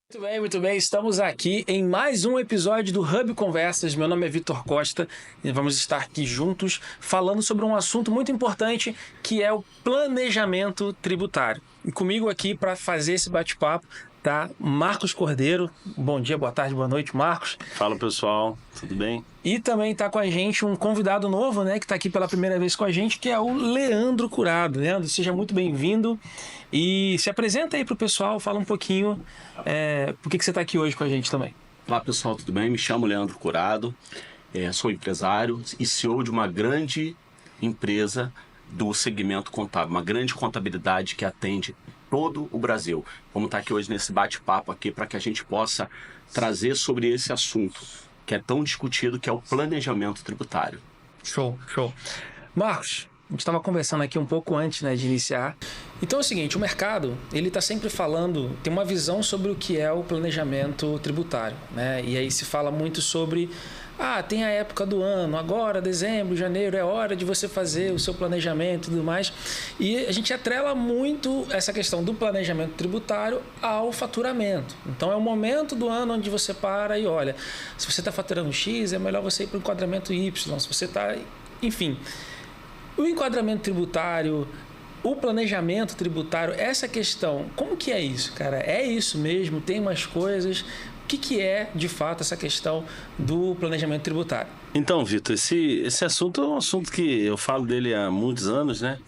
Muito bem, muito bem. Estamos aqui em mais um episódio do Hub Conversas. Meu nome é Vitor Costa e vamos estar aqui juntos falando sobre um assunto muito importante que é o planejamento tributário. E comigo aqui para fazer esse bate-papo tá Marcos Cordeiro. Bom dia, boa tarde, boa noite, Marcos. Fala pessoal, tudo bem? E também está com a gente um convidado novo, né, que está aqui pela primeira vez com a gente, que é o Leandro Curado. Leandro, seja muito bem-vindo e se apresenta aí para o pessoal, fala um pouquinho por que você está aqui hoje com a gente também. Olá pessoal, tudo bem? Me chamo Leandro Curado, sou empresário e CEO de uma grande empresa do segmento contábil, uma grande contabilidade que atende todo o Brasil. Vamos estar aqui hoje nesse bate-papo aqui para que a gente possa trazer sobre esse assunto que é tão discutido, que é o planejamento tributário. Show, show. Marcos, a gente estava conversando aqui um pouco antes, né, de iniciar. Então é o seguinte, o mercado, ele está sempre falando, tem uma visão sobre o que é o planejamento tributário, né? E aí se fala muito sobre, tem a época do ano, agora, dezembro, janeiro, é hora de você fazer o seu planejamento e tudo mais. E a gente atrela muito essa questão do planejamento tributário ao faturamento. Então é o momento do ano onde você para e olha, se você está faturando X, é melhor você ir para o enquadramento Y, se você está... Enfim, o enquadramento tributário, o planejamento tributário, essa questão, como que é isso, cara? É isso mesmo? Tem mais coisas? O que é, de fato, essa questão do planejamento tributário? Então, Vitor, esse assunto é um assunto que eu falo dele há muitos anos, né?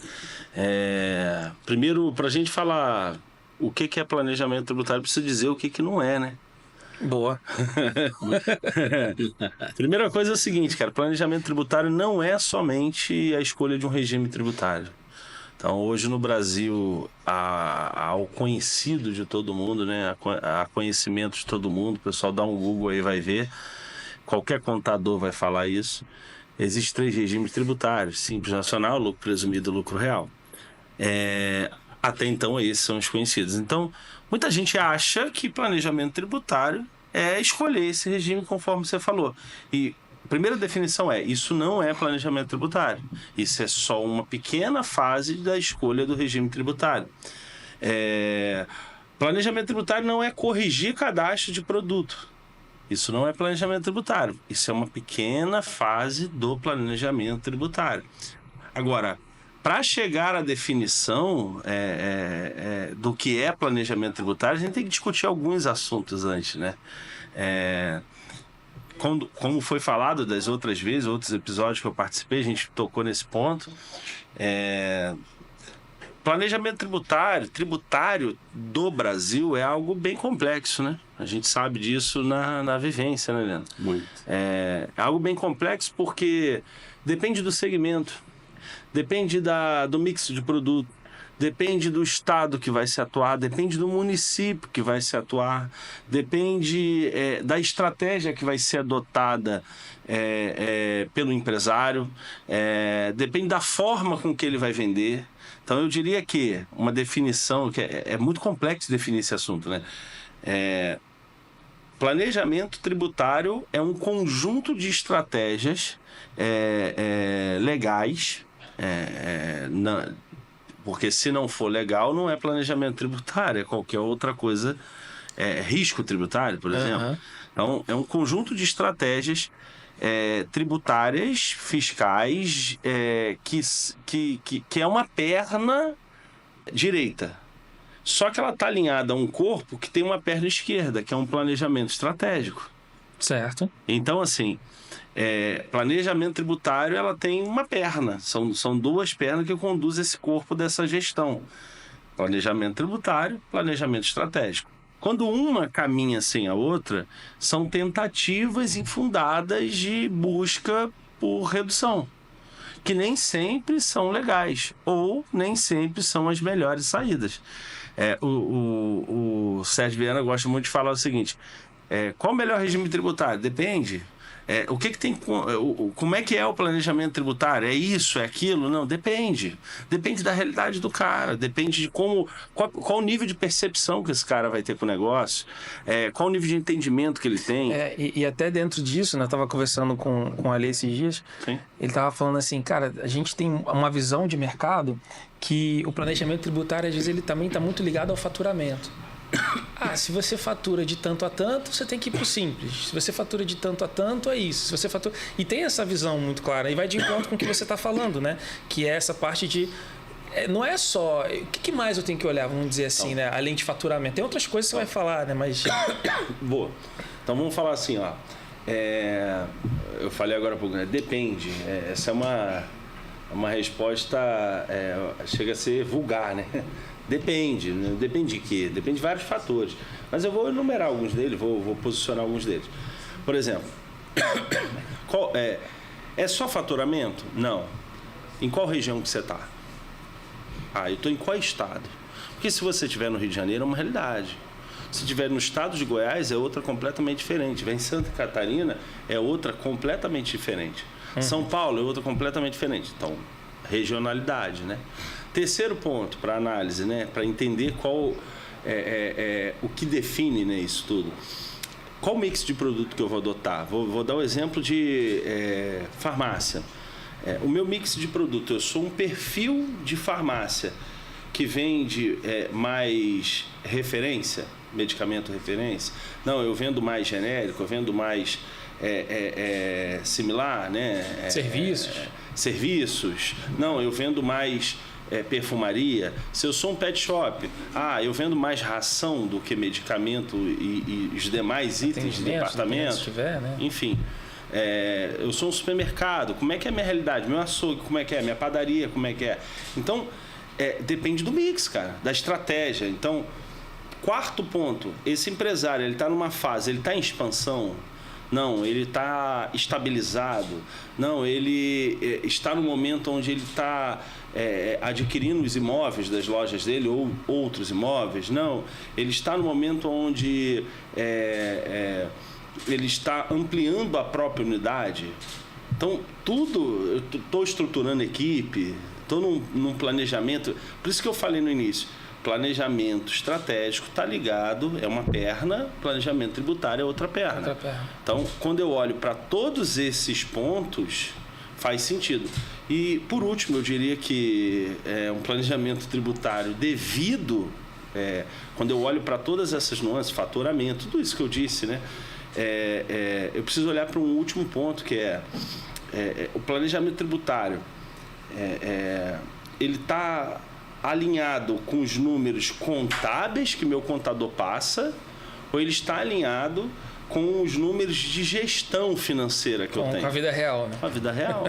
Primeiro, para a gente falar o que é planejamento tributário, precisa dizer o que não é, né? Boa. Primeira coisa é o seguinte, cara, planejamento tributário não é somente a escolha de um regime tributário. Então, hoje no Brasil, ao conhecido de todo mundo, né? A conhecimento de todo mundo, o pessoal dá um Google aí vai ver, qualquer contador vai falar isso. Existem 3 regimes tributários: Simples Nacional, Lucro Presumido e Lucro Real. Até então, esses são os conhecidos. Então, muita gente acha que planejamento tributário é escolher esse regime conforme você falou. E a primeira definição isso não é planejamento tributário. Isso é só uma pequena fase da escolha do regime tributário. Planejamento tributário não é corrigir cadastro de produto. Isso não é planejamento tributário. Isso é uma pequena fase do planejamento tributário. Agora, para chegar à definição do que é planejamento tributário, a gente tem que discutir alguns assuntos antes, né? Como foi falado das outras vezes, outros episódios que eu participei, a gente tocou nesse ponto. Planejamento tributário do Brasil é algo bem complexo, né? A gente sabe disso na vivência, né, Leandro? Muito. É algo bem complexo porque depende do segmento, depende do mix de produto, depende do estado que vai se atuar, depende do município que vai se atuar, depende da estratégia que vai ser adotada pelo empresário, depende da forma com que ele vai vender. Então, eu diria que uma definição, que é muito complexo definir esse assunto, né? Planejamento tributário é um conjunto de estratégias legais, porque se não for legal, não é planejamento tributário, é qualquer outra coisa, risco tributário, por exemplo. Então, é um conjunto de estratégias tributárias, fiscais, que é uma perna direita. Só que ela está alinhada a um corpo que tem uma perna esquerda, que é um planejamento estratégico. Certo. Então, assim, planejamento tributário, ela tem uma perna. São 2 pernas que conduzem esse corpo dessa gestão. Planejamento tributário, planejamento estratégico. Quando uma caminha sem a outra, são tentativas infundadas de busca por redução, que nem sempre são legais, ou nem sempre são as melhores saídas. O Sérgio Viana gosta muito de falar o seguinte: qual o melhor regime tributário? Depende. O que tem, como é que é o planejamento tributário? É isso, é aquilo? Não, depende. Depende da realidade do cara, depende de qual o nível de percepção que esse cara vai ter com o negócio, qual o nível de entendimento que ele tem. E até dentro disso, né, eu estava conversando com o Ale esses dias. Sim. Ele estava falando assim, cara, a gente tem uma visão de mercado que o planejamento tributário, às vezes, ele também está muito ligado ao faturamento. se você fatura de tanto a tanto, você tem que ir para o simples. Se você fatura de tanto a tanto, é isso. Se você fatura... E tem essa visão muito clara. E vai de encontro com o que você está falando, né? Que é essa parte de... Não é só... O que mais eu tenho que olhar, vamos dizer assim, né? Além de faturamento. Tem outras coisas que você vai falar, né? Mas... Boa. Então vamos falar assim, ó. Eu falei agora há pouco, né? Depende. Essa é uma resposta... chega a ser vulgar, né? Depende. Né? Depende de quê? Depende de vários fatores. Mas eu vou enumerar alguns deles, vou posicionar alguns deles. Por exemplo, é só faturamento? Não. Em qual região que você está? Eu estou em qual estado? Porque se você estiver no Rio de Janeiro, é uma realidade. Se estiver no estado de Goiás, é outra completamente diferente. Se estiver em Santa Catarina, é outra completamente diferente. São Paulo é outra completamente diferente. Então, regionalidade, né? Terceiro ponto para análise, né? Para entender qual o que define, né, isso tudo. Qual mix de produto que eu vou adotar? Vou dar o exemplo de farmácia. O meu mix de produto, eu sou um perfil de farmácia que vende mais referência, medicamento referência. Não, eu vendo mais genérico, eu vendo mais similar, né? Serviços. Não, eu vendo mais perfumaria. Se eu sou um pet shop, eu vendo mais ração do que medicamento e os demais itens de departamento. Se tiver, né? Enfim. Eu sou um supermercado, como é que é a minha realidade? Meu açougue, como é que é? Minha padaria, como é que é? Então, depende do mix, cara, da estratégia. Então, quarto ponto, esse empresário, ele está numa fase, ele está em expansão? Não, ele está estabilizado? Não, ele está no momento onde ele está adquirindo os imóveis das lojas dele ou outros imóveis? Não, ele está no momento onde ele está ampliando a própria unidade. Então, tudo, eu estou estruturando equipe, estou num planejamento. Por isso que eu falei no início, planejamento estratégico está ligado, é uma perna, planejamento tributário é outra perna. Então, quando eu olho para todos esses pontos, faz sentido. E, por último, eu diria que um planejamento tributário devido, quando eu olho para todas essas nuances, faturamento, tudo isso que eu disse, né? Eu preciso olhar para um último ponto, que o planejamento tributário. Ele está alinhado com os números contábeis que meu contador passa, ou ele está alinhado com os números de gestão financeira que eu tenho? Com a vida real, né? Com a vida real.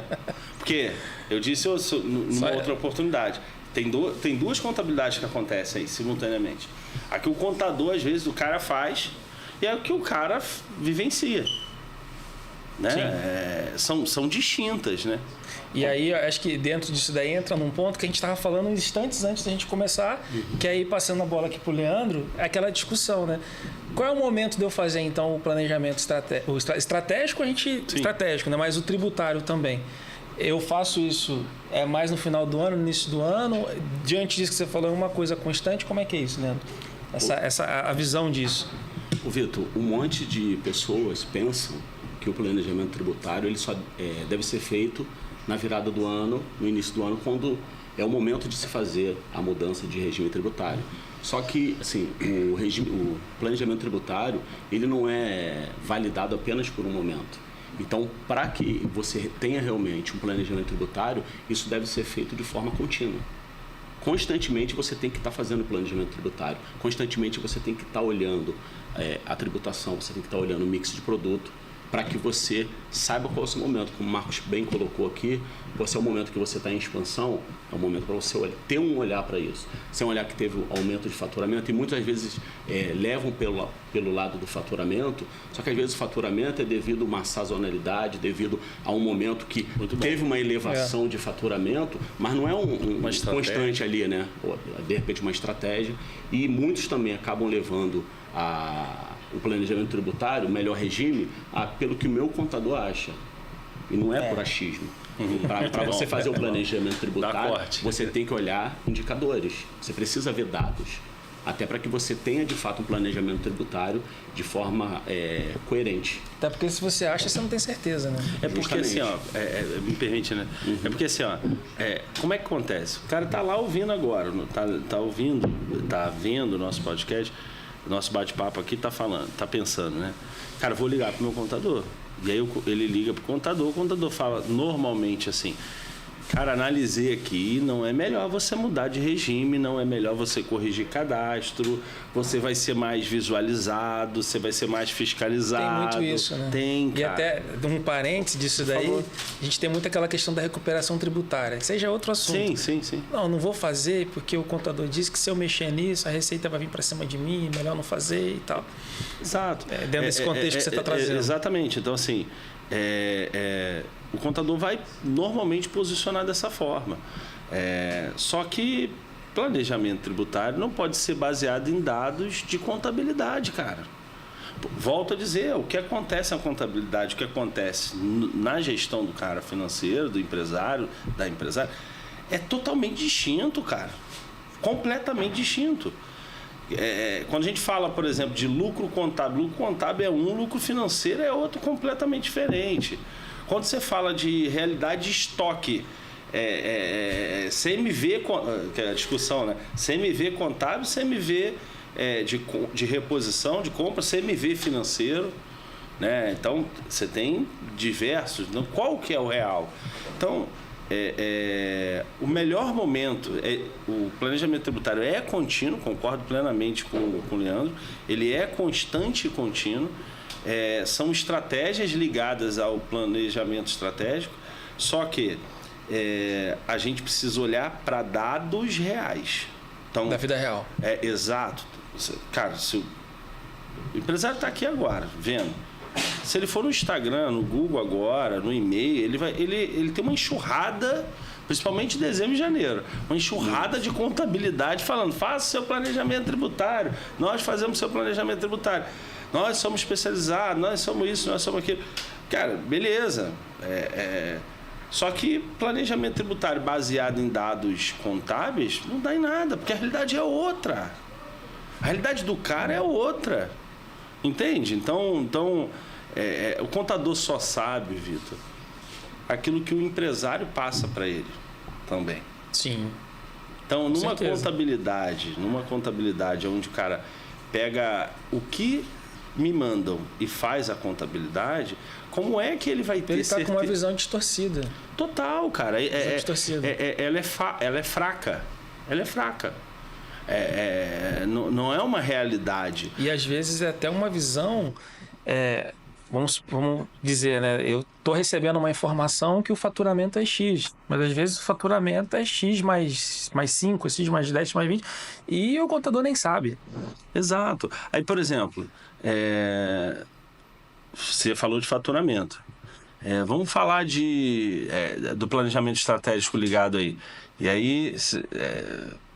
Porque eu disse numa outra oportunidade, tem duas contabilidades que acontecem aí simultaneamente. A que o contador, às vezes, o cara faz e é o que o cara vivencia. Né? São distintas, né? E aí, acho que dentro disso daí entra num ponto que a gente estava falando instantes antes da gente começar, que aí, passando a bola aqui para o Leandro, é aquela discussão, né? Qual é o momento de eu fazer, então, o planejamento estratégico? Estratégico, né? Mas o tributário também. Eu faço isso mais no final do ano, no início do ano? Diante disso que você falou, é uma coisa constante? Como é que é isso, Leandro? A visão disso. Vitor, um monte de pessoas pensam que o planejamento tributário ele só deve ser feito na virada do ano, no início do ano, quando é o momento de se fazer a mudança de regime tributário. Só que, assim, o planejamento tributário, ele não é validado apenas por um momento. Então, para que você tenha realmente um planejamento tributário, isso deve ser feito de forma contínua. Constantemente você tem que estar fazendo planejamento tributário. Constantemente você tem que estar olhando a tributação, você tem que estar olhando o mix de produto, para que você saiba qual é o seu momento. Como o Marcos bem colocou aqui, é o momento que você está em expansão, é o momento para você ter um olhar para isso. Sem olhar que teve aumento de faturamento, e muitas vezes levam pelo lado do faturamento, só que às vezes o faturamento é devido a uma sazonalidade, devido a um momento que teve uma elevação de faturamento, mas não é um constante ali, né? De repente uma estratégia, e muitos também acabam levando o planejamento tributário, o melhor regime, pelo que o meu contador acha. E não é por achismo. Para você fazer o planejamento tributário, você tem que olhar indicadores. Você precisa ver dados. Até para que você tenha, de fato, um planejamento tributário de forma coerente. Até porque se você acha, você não tem certeza, né? Porque assim, me permite, né? É porque assim, como é que acontece? O cara tá lá ouvindo agora, tá ouvindo, tá vendo o nosso podcast. nosso bate-papo aqui tá pensando, né? Cara, vou ligar pro meu contador. E aí ele liga pro contador, o contador fala normalmente assim: cara, analisei aqui, não é melhor você mudar de regime, não é melhor você corrigir cadastro, você vai ser mais visualizado, você vai ser mais fiscalizado. Tem muito isso, né? Tem, cara. E até, um parênteses disso daí, a gente tem muito aquela questão da recuperação tributária. Seja outro assunto. Sim. Não vou fazer porque o contador disse que se eu mexer nisso, a receita vai vir para cima de mim, melhor não fazer e tal. Exato. Dentro desse contexto que você está trazendo. Exatamente. Então, assim, o contador vai normalmente posicionar dessa forma. Só que planejamento tributário não pode ser baseado em dados de contabilidade, cara. Volto a dizer, o que acontece na contabilidade, o que acontece na gestão do cara financeiro, do empresário, da empresária, é totalmente distinto, cara. Completamente distinto. Quando a gente fala, por exemplo, de lucro contábil é um, lucro financeiro é outro completamente diferente. Quando você fala de realidade de estoque, CMV, que é a discussão, né? CMV contábil, CMV de reposição, de compra, CMV financeiro, né? Então, você tem diversos. Então, qual que é o real? Então, o melhor momento, o planejamento tributário é contínuo, concordo plenamente com o Leandro, ele é constante e contínuo. São estratégias ligadas ao planejamento estratégico, só que a gente precisa olhar para dados reais. Então, da vida real. Exato. Cara, se o empresário está aqui agora, vendo. Se ele for no Instagram, no Google agora, no e-mail, ele tem uma enxurrada, principalmente em dezembro e janeiro, uma enxurrada de contabilidade falando: faça seu planejamento tributário, nós fazemos seu planejamento tributário. Nós somos especializados, nós somos isso, nós somos aquilo. Cara, beleza. Só que planejamento tributário baseado em dados contábeis não dá em nada, porque a realidade é outra. A realidade do cara é outra. Entende? Então o contador só sabe, Vitor, aquilo que o empresário passa para ele também. Sim. Então, numa contabilidade onde o cara pega o que me mandam e faz a contabilidade, como é que ele vai ter certeza? Ele está com uma visão distorcida. Total, cara. Distorcida. Ela é fraca. Ela é fraca. Não é uma realidade. E às vezes é até uma visão... Vamos dizer, né? Eu estou recebendo uma informação que o faturamento é X, mas às vezes o faturamento é X mais 5, X mais 10, X mais 20, e o contador nem sabe. Exato. Aí, por exemplo, você falou de faturamento. Vamos falar do planejamento estratégico ligado aí. E aí,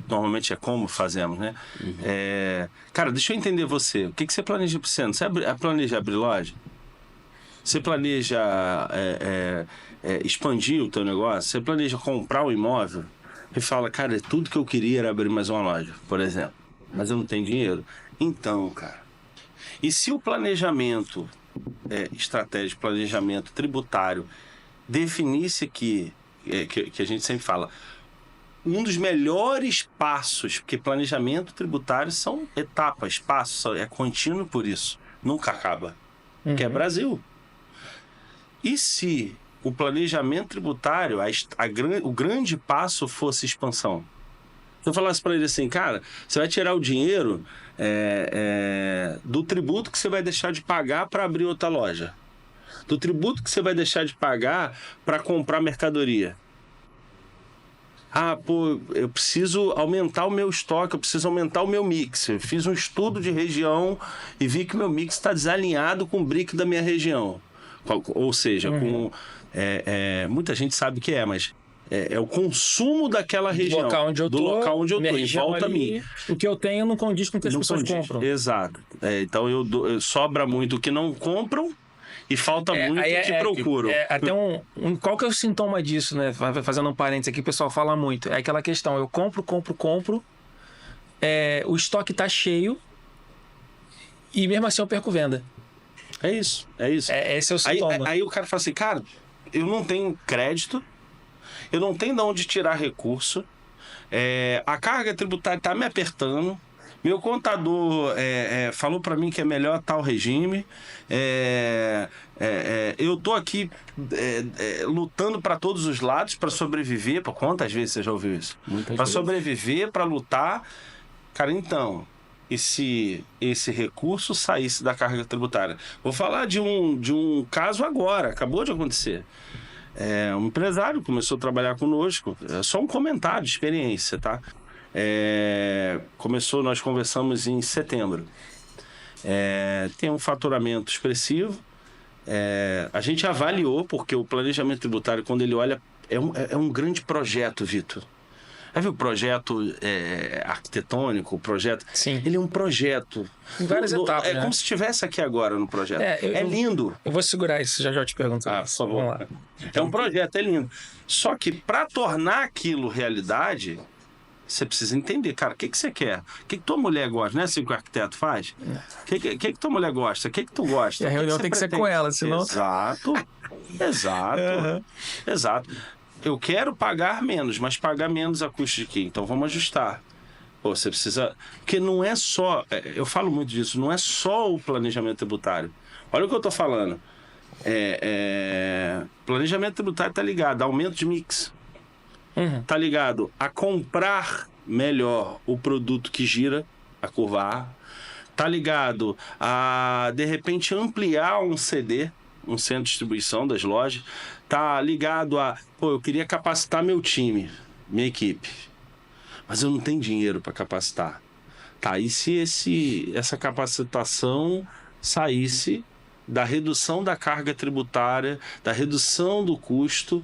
normalmente é como fazemos, né? Uhum. Cara, deixa eu entender você. O que você planeja para você? Você planeja abrir loja? Você planeja expandir o teu negócio? Você planeja comprar um imóvel? E fala: cara, tudo que eu queria era abrir mais uma loja, por exemplo. Mas eu não tenho dinheiro. Então, cara, e se o planejamento estratégico, planejamento tributário definisse que a gente sempre fala, um dos melhores passos, porque planejamento tributário são etapas, passos, é contínuo por isso, nunca acaba, que é Brasil. E se o planejamento tributário, o grande passo fosse expansão? Se eu falasse para ele assim: cara, você vai tirar o dinheiro do tributo que você vai deixar de pagar para abrir outra loja, do tributo que você vai deixar de pagar para comprar mercadoria. Eu preciso aumentar o meu estoque, eu preciso aumentar o meu mix. Eu fiz um estudo de região e vi que meu mix está desalinhado com o BRIC da minha região. Ou seja, muita gente sabe o que mas é o consumo daquela região. Do local onde eu tô, em volta a mim. O que eu tenho não condiz com o que as pessoas compram. Exato. Então sobra muito o que não compram e falta muito o que procuram. Até qual que é o sintoma disso, né? Fazendo um parênteses aqui, o pessoal fala muito. É aquela questão: eu compro. O estoque tá cheio e mesmo assim eu perco venda. É isso. Esse é o sintoma. Aí o cara fala assim: cara, eu não tenho crédito, eu não tenho de onde tirar recurso, a carga tributária está me apertando, Meu contador falou para mim que é melhor tal regime. Eu tô aqui lutando para todos os lados para sobreviver. Pô, quantas vezes você já ouviu isso? Para sobreviver, para lutar. Cara, então, e se esse recurso saísse da carga tributária? Vou falar de um caso agora, acabou de acontecer. Um empresário começou a trabalhar conosco, é só um comentário de experiência, tá? Nós conversamos em setembro. Tem um faturamento expressivo. A gente avaliou, porque o planejamento tributário, quando ele olha, é um grande projeto, Vitor. Já viu o projeto arquitetônico, o projeto? Sim. Ele é um projeto. Em várias etapas, como se estivesse aqui agora no projeto. Lindo. Eu vou segurar isso, já te pergunto. Por favor. Vamos lá. É um projeto, é lindo. Só que para tornar aquilo realidade, você precisa entender, cara, o que você quer? O que tua mulher gosta? Não é assim que o arquiteto faz? O que tua mulher gosta? O que tu gosta? E a reunião tem que ser com ela, senão... Exato. Eu quero pagar menos, mas pagar menos a custo de quê? Então vamos ajustar. Você precisa... Porque não é só... Eu falo muito disso. Não é só o planejamento tributário. Olha o que eu estou falando. Planejamento tributário está ligado a aumento de mix. Está ligado a comprar melhor o produto que gira, a curva A. Está ligado a, de repente, ampliar um CD, um centro de distribuição das lojas. Está ligado a... eu queria capacitar meu time, minha equipe. Mas eu não tenho dinheiro para capacitar. Tá, e se essa capacitação saísse da redução da carga tributária, da redução do custo,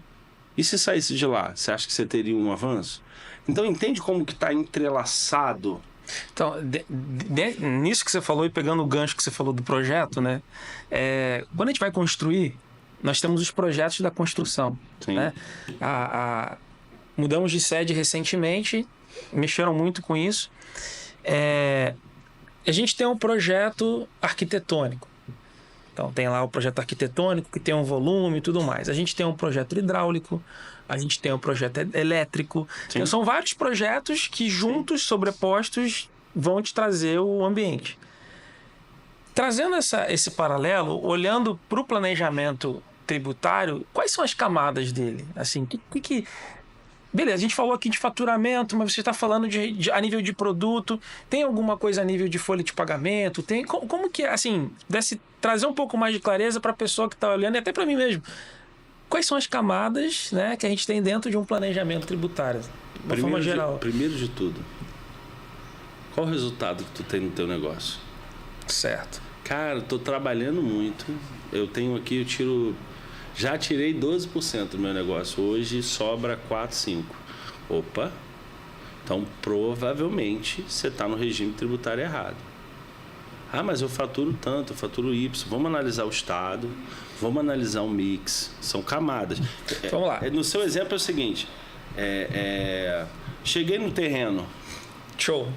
e se saísse de lá, você acha que você teria um avanço? Então entende como que está entrelaçado? Então, nisso que você falou, e pegando o gancho que você falou do projeto, né? Quando a gente vai construir, nós temos os projetos da construção. Sim. Né? Mudamos de sede recentemente, mexeram muito com isso. A gente tem um projeto arquitetônico. Então, tem lá o projeto arquitetônico, que tem um volume e tudo mais. A gente tem um projeto hidráulico, a gente tem um projeto elétrico. Então, são vários projetos que, juntos, sobrepostos, vão te trazer o ambiente. Trazendo esse paralelo, olhando para o planejamento tributário, quais são as camadas dele? Assim, beleza, a gente falou aqui de faturamento, mas você está falando a nível de produto. Tem alguma coisa a nível de folha de pagamento? Como que, assim, trazer um pouco mais de clareza para a pessoa que está olhando e até para mim mesmo? Quais são as camadas, né, que a gente tem dentro de um planejamento tributário? De uma forma geral. Primeiro de tudo, qual o resultado que tu tem no teu negócio? Certo. Cara, eu tô trabalhando muito. Eu tenho aqui, já tirei 12% do meu negócio. Hoje sobra 4, 5. Opa! Então, provavelmente, você está no regime tributário errado. Mas eu faturo tanto, eu faturo Y. Vamos analisar o estado, vamos analisar o mix. São camadas. Vamos lá. No seu exemplo é o seguinte. Cheguei no terreno. Show.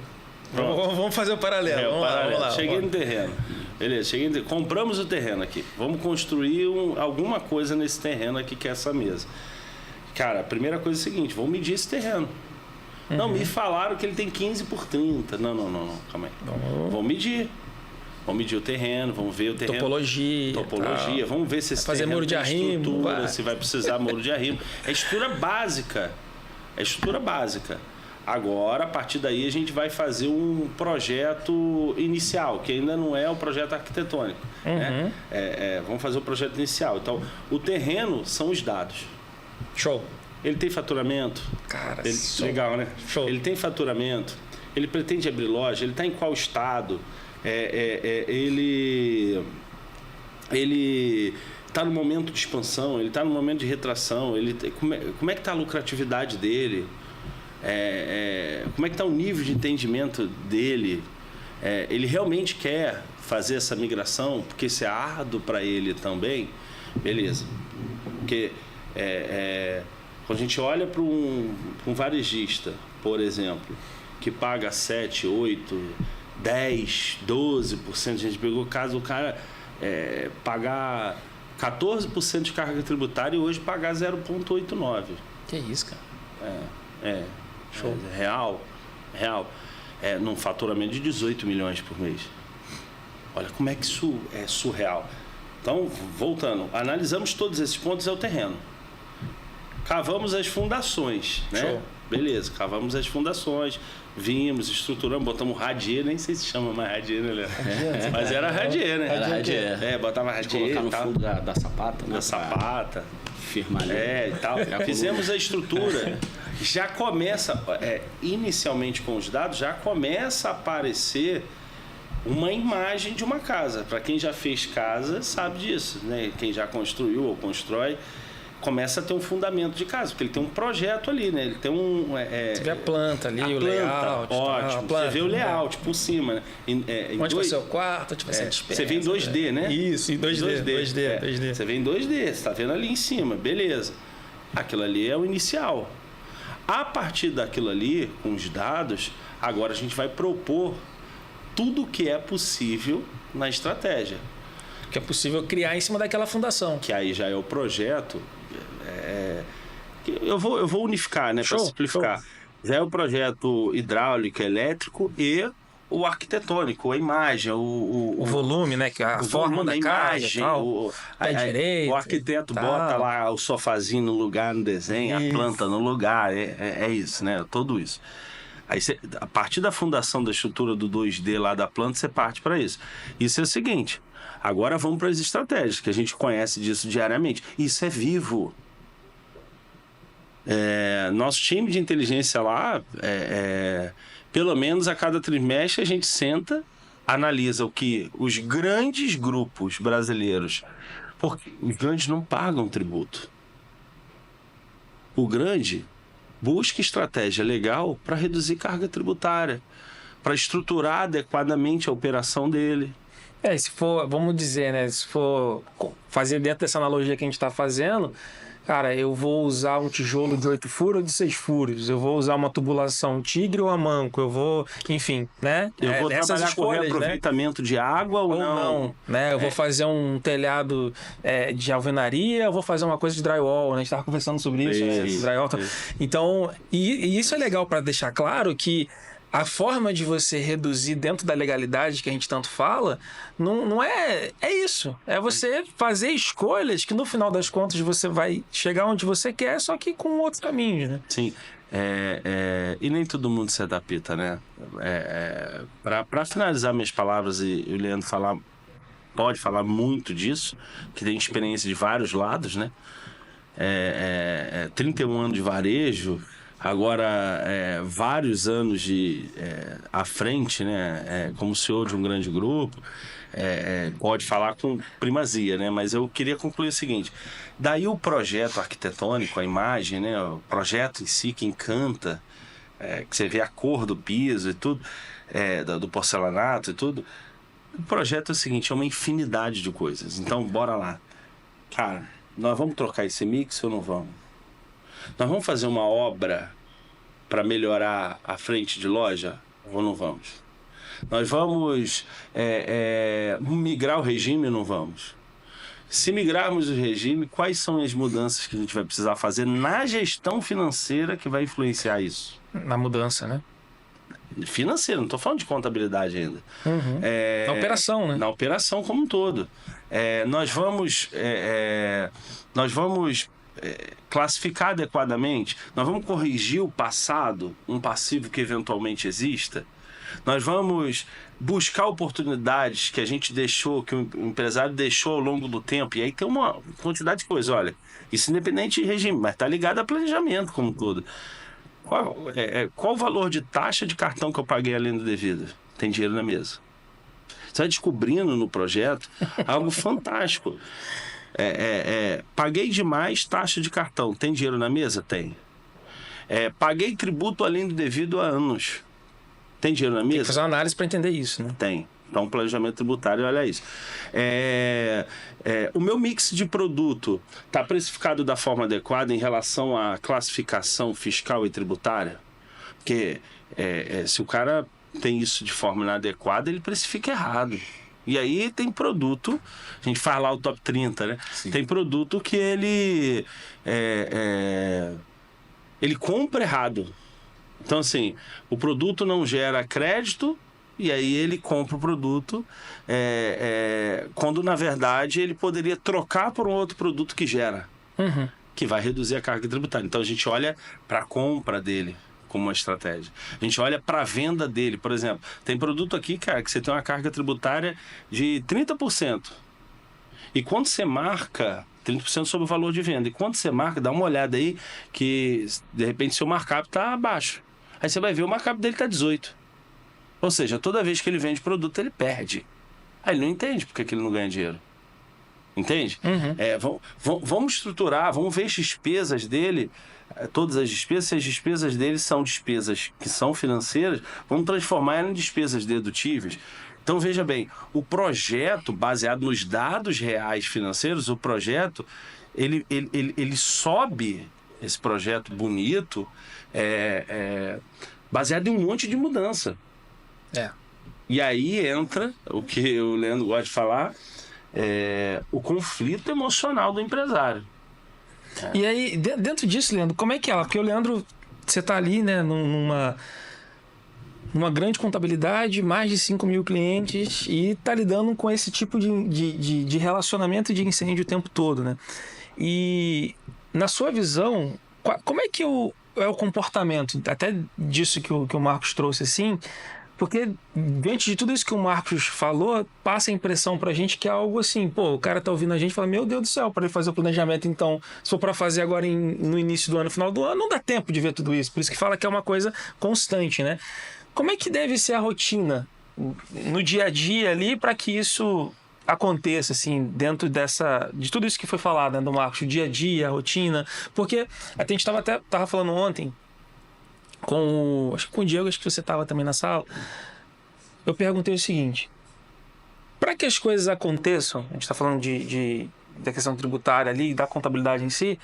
Vamos fazer o paralelo. Vamos lá. Cheguei no terreno. Beleza, compramos o terreno aqui. Vamos construir alguma coisa nesse terreno aqui, que é essa mesa. Cara, a primeira coisa é a seguinte: vamos medir esse terreno. Não, me falaram que ele tem 15 por 30. Não, calma aí. Vamos medir. Vamos medir o terreno, vamos ver o terreno. Topologia. Vamos ver se esse fazer terreno muro de arrimo, se vai precisar muro de arrimo. É estrutura básica. Agora, a partir daí, a gente vai fazer um projeto inicial, que ainda não é o projeto arquitetônico. Né? Vamos fazer o projeto inicial. Então, o terreno são os dados. Show. Ele tem faturamento? Cara, legal, né? Show. Ele tem faturamento? Ele pretende abrir loja? Ele está em qual estado? Ele está no momento de expansão? Ele está no momento de retração? Como é que está a lucratividade dele? Como é que está o nível de entendimento dele? Ele realmente quer fazer essa migração porque isso é árduo para ele também? Beleza. Porque quando a gente olha para um varejista, por exemplo, que paga 7, 8, 10, 12%, a gente pegou o caso do cara pagar 14% de carga tributária e hoje pagar 0,89%. Que isso, cara? Show. Real. num faturamento de 18 milhões por mês. Olha como é que isso é surreal. Então, voltando, analisamos todos esses pontos, é o terreno. Cavamos as fundações, né? Show. Beleza, cavamos as fundações, vimos, estruturamos, botamos radier, nem sei se chama mais radier, né, Léo? Mas era radier, né? Era radier. Botava radier Colocar no e tal. fundo da sapata, né? Da sapata. Firmar ali. E tal. Fizemos a estrutura. Já começa, inicialmente com os dados, já começa a aparecer uma imagem de uma casa. Para quem já fez casa, sabe disso, né? Quem já construiu ou constrói, começa a ter um fundamento de casa, porque ele tem um projeto ali, né? Ele tem Você vê a planta ali, o layout. Ótimo. Planta, você vê o layout por cima, né? Onde vai ser o quarto, onde vai ser a despensa. Você vê em 2D, né? Isso, em 2D. 2D. Você vê em 2D, você está vendo ali em cima, beleza. Aquilo ali é o inicial. A partir daquilo ali, com os dados, agora a gente vai propor tudo que é possível na estratégia. Que é possível criar em cima daquela fundação. Que aí já é o projeto. Eu vou unificar, né? Para simplificar. Show. Já é o projeto hidráulico, elétrico e o arquitetônico, a imagem, o volume, né? Que a forma da imagem, o arquiteto bota lá o sofazinho no lugar no desenho, a planta no lugar, é isso, né? Tudo isso. Aí a partir da fundação da estrutura do 2D lá da planta, você parte para isso. Isso é o seguinte, agora vamos para as estratégias, que a gente conhece disso diariamente. Isso é vivo. Nosso time de inteligência lá, pelo menos a cada trimestre a gente senta, analisa o que os grandes grupos brasileiros, porque os grandes não pagam tributo. O grande busca estratégia legal para reduzir carga tributária, para estruturar adequadamente a operação dele. Se for, vamos dizer, né? Se for fazer dentro dessa analogia que a gente está fazendo, cara, eu vou usar um tijolo de 8 furos ou de 6 furos, eu vou usar uma tubulação tigre ou a manco, eu vou, enfim, né? Eu vou trabalhar com reaproveitamento de água ou não, né? Eu vou fazer um telhado de alvenaria, eu vou fazer uma coisa de drywall, né? A gente estava conversando sobre isso, né? Drywall. Então, e isso é legal para deixar claro que a forma de você reduzir dentro da legalidade que a gente tanto fala, não é isso. É você fazer escolhas que no final das contas você vai chegar onde você quer, só que com outros caminhos, né? Sim. E nem todo mundo se adapta, né? Para finalizar minhas palavras, e o Leandro pode falar muito disso, que tem experiência de vários lados, né? 31 anos de varejo, agora vários anos à frente, né? Como CEO de um grande grupo, pode falar com primazia, né? Mas eu queria concluir o seguinte: daí o projeto arquitetônico, a imagem, né? O projeto em si que encanta, que você vê a cor do piso e tudo, do porcelanato e tudo. O projeto é o seguinte: é uma infinidade de coisas. Então, bora lá. Cara, nós vamos trocar esse mix ou não vamos? Nós vamos fazer uma obra para melhorar a frente de loja ou não vamos? Nós vamos migrar o regime ou não vamos? Se migrarmos o regime, quais são as mudanças que a gente vai precisar fazer na gestão financeira que vai influenciar isso? Na mudança, né? Financeira, não estou falando de contabilidade ainda. Uhum. Na operação, né? Na operação como um todo. Nós vamos classificar adequadamente, nós vamos corrigir o passado, um passivo que eventualmente exista, nós vamos buscar oportunidades que a gente deixou, que o empresário deixou ao longo do tempo, e aí tem uma quantidade de coisas. Olha, isso independente de regime, mas está ligado a planejamento como um todo. Qual o valor de taxa de cartão que eu paguei além do devido? Tem dinheiro na mesa. Você vai descobrindo no projeto algo fantástico. Paguei demais taxa de cartão. Tem dinheiro na mesa? Tem. Paguei tributo além do devido há anos. Tem dinheiro na mesa? Tem que fazer uma análise para entender isso, né? Tem. Então, planejamento tributário, olha isso. O meu mix de produto está precificado da forma adequada em relação à classificação fiscal e tributária? Porque se o cara tem isso de forma inadequada, ele precifica errado. E aí tem produto, a gente faz lá o top 30, né? Sim. Tem produto que ele compra errado. Então, assim, o produto não gera crédito e aí ele compra o produto quando, na verdade, ele poderia trocar por um outro produto que gera, que vai reduzir a carga tributária. Então, a gente olha para a compra dele como uma estratégia. A gente olha para a venda dele. Por exemplo, tem produto aqui, cara, que você tem uma carga tributária de 30%. E quando você marca 30% sobre o valor de venda, e quando você marca, dá uma olhada aí que, de repente, seu markup está abaixo. Aí você vai ver o markup dele está 18%. Ou seja, toda vez que ele vende produto, ele perde. Aí ele não entende porque que ele não ganha dinheiro. Entende? Vamos estruturar, vamos ver as despesas dele, todas as despesas. Se as despesas dele são despesas que são financeiras, vamos transformar elas em despesas dedutíveis. Então, veja bem, o projeto, baseado nos dados reais financeiros, o projeto, ele sobe, esse projeto bonito, baseado em um monte de mudança. E aí entra o que o Leandro gosta de falar, o conflito emocional do empresário. E aí, dentro disso, Leandro, como é que é? Porque o Leandro, você está ali, né, numa grande contabilidade, mais de 5 mil clientes, e está lidando com esse tipo de relacionamento e de incêndio o tempo todo, né? E, na sua visão, como é que é o comportamento, até disso que o Marcos trouxe, assim, porque diante de tudo isso que o Marcos falou, passa a impressão pra gente que é algo assim, pô, o cara tá ouvindo a gente e fala, meu Deus do céu, para ele fazer o planejamento, então, se for para fazer agora no início do ano, no final do ano, não dá tempo de ver tudo isso. Por isso que fala que é uma coisa constante, né? Como é que deve ser a rotina no dia a dia ali para que isso aconteça, assim, dentro de tudo isso que foi falado, né, do Marcos, o dia a dia, a rotina? Porque a gente tava falando ontem acho que com o Diego, acho que você estava também na sala, eu perguntei o seguinte: para que as coisas aconteçam, a gente está falando da questão tributária ali, da contabilidade em si,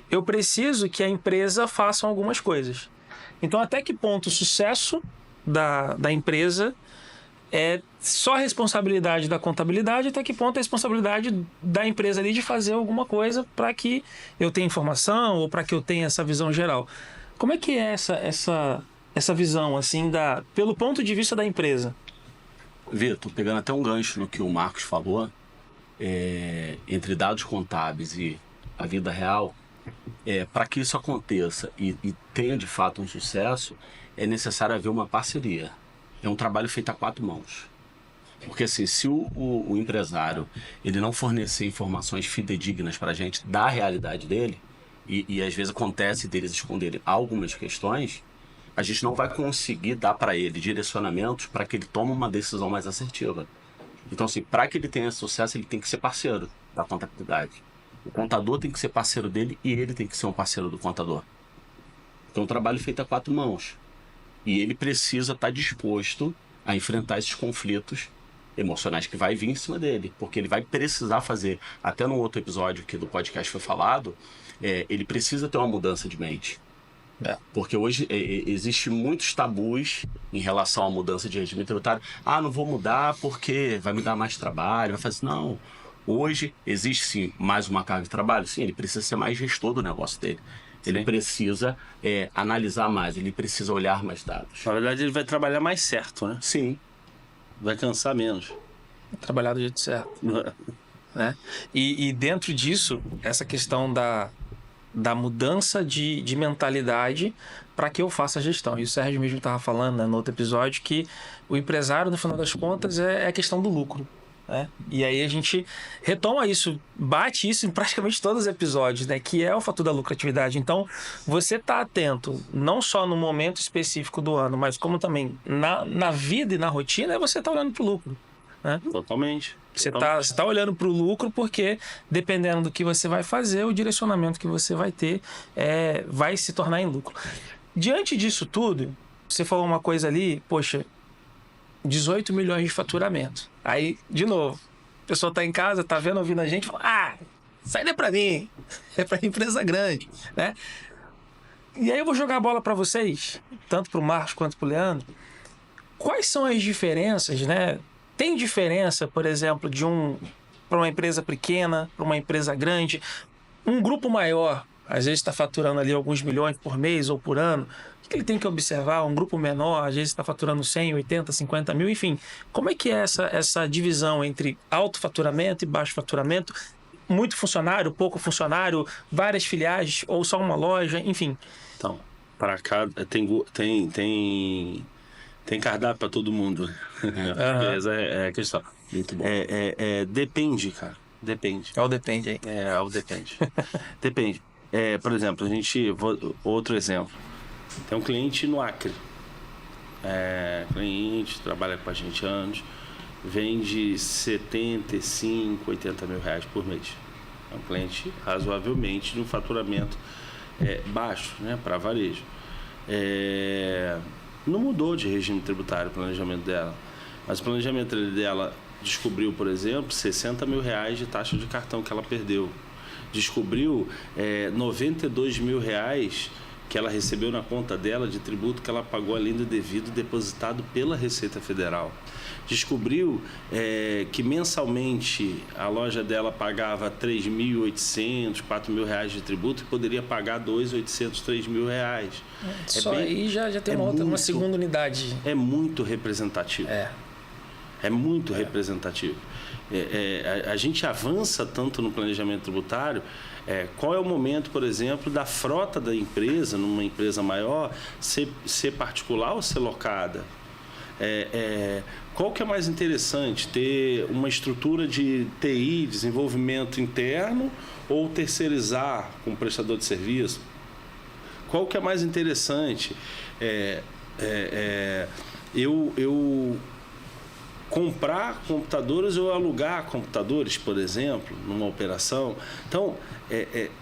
eu preciso que a empresa faça algumas coisas. Então, até que ponto o sucesso da empresa é só responsabilidade da contabilidade, até que ponto é responsabilidade da empresa ali de fazer alguma coisa para que eu tenha informação ou para que eu tenha essa visão geral. Como é que é essa visão, assim, pelo ponto de vista da empresa? Vitor, pegando até um gancho no que o Marcos falou, entre dados contábeis e a vida real, para que isso aconteça e tenha de fato um sucesso, é necessário haver uma parceria. É um trabalho feito a 4 mãos. Porque assim, se o empresário ele não fornecer informações fidedignas para a gente da realidade dele, e às vezes acontece deles esconderem algumas questões, a gente não vai conseguir dar para ele direcionamentos para que ele tome uma decisão mais assertiva. Então, assim, para que ele tenha sucesso, ele tem que ser parceiro da contabilidade. O contador tem que ser parceiro dele e ele tem que ser um parceiro do contador. Então, é um trabalho feito a 4 mãos. E ele precisa estar disposto a enfrentar esses conflitos emocionais que vai vir em cima dele. Porque ele vai precisar fazer, até no outro episódio que do podcast foi falado, ele precisa ter uma mudança de mente. Porque hoje existe muitos tabus em relação à mudança de regime tributário. Não vou mudar porque vai me dar mais trabalho. Vai fazer não. Hoje existe sim mais uma carga de trabalho. Sim, ele precisa ser mais gestor do negócio dele. Ele precisa analisar mais, ele precisa olhar mais dados. Na verdade, ele vai trabalhar mais certo, né? Sim. Vai cansar menos. Trabalhar do jeito certo. Né? E dentro disso, essa questão da mudança de mentalidade para que eu faça a gestão. E o Sérgio mesmo estava falando, né, no outro episódio, que o empresário, no final das contas, é a questão do lucro. Né? E aí a gente retoma isso, bate isso em praticamente todos os episódios, né? Que é o fator da lucratividade. Então, você tá atento não só no momento específico do ano, mas como também na vida e na rotina, você tá olhando pro lucro. Né? Totalmente. Você tá olhando pro lucro porque, dependendo do que você vai fazer, o direcionamento que você vai ter vai se tornar em lucro. Diante disso tudo, você falou uma coisa ali, poxa, 18 milhões de faturamento. Aí, de novo, a pessoa tá em casa, tá vendo, ouvindo a gente, fala, isso aí não é pra mim, é pra empresa grande, né? E aí eu vou jogar a bola para vocês, tanto pro Marcos quanto pro Leandro. Quais são as diferenças, né? Tem diferença, por exemplo, para uma empresa pequena, para uma empresa grande, um grupo maior, às vezes está faturando ali alguns milhões por mês ou por ano, O que ele tem que observar? Um grupo menor, às vezes está faturando 100, 80, 50 mil, enfim. Como é que é essa divisão entre alto faturamento e baixo faturamento? Muito funcionário, pouco funcionário, várias filiais ou só uma loja, enfim. Então, para cá tem cardápio para todo mundo. Essa é a questão. Muito bom. Depende, cara. Depende. Depende aí. Depende. Depende. Por exemplo, outro exemplo. Tem um cliente no Acre. Cliente, trabalha com a gente há anos. Vende 75, 80 mil reais por mês. É um cliente razoavelmente de um faturamento baixo, né, para varejo. Não mudou de regime tributário o planejamento dela. Mas o planejamento dela descobriu, por exemplo, 60 mil reais de taxa de cartão que ela perdeu. Descobriu 92 mil reais que ela recebeu na conta dela de tributo que ela pagou além do devido depositado pela Receita Federal. Descobriu que mensalmente a loja dela pagava 3.800, 4.000 reais de tributo e poderia pagar 2.800, 3.000 reais. Aí já tem uma segunda unidade. É muito representativo. É muito representativo. A gente avança tanto no planejamento tributário. Qual é o momento, por exemplo, da frota da empresa, numa empresa maior, ser particular ou ser locada? Qual que é mais interessante? Ter uma estrutura de TI, desenvolvimento interno, ou terceirizar com um prestador de serviço? Qual que é mais interessante? Eu comprar computadores ou alugar computadores, por exemplo, numa operação. Então,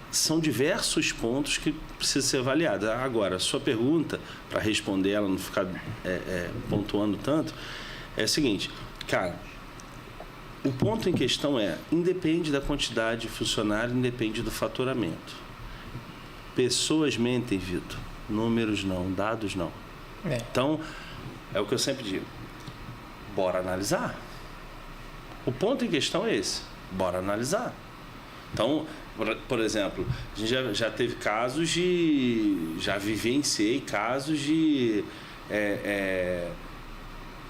são diversos pontos que precisam ser avaliados. Agora, a sua pergunta, para responder ela, não ficar pontuando tanto, é a seguinte, cara, o ponto em questão independe da quantidade de funcionário, independe do faturamento. Pessoas mentem, Vitor. Números não, dados não. Então, é o que eu sempre digo. Bora analisar. O ponto em questão é esse. Bora analisar. Então, por exemplo, a gente já teve casos já vivenciei casos de...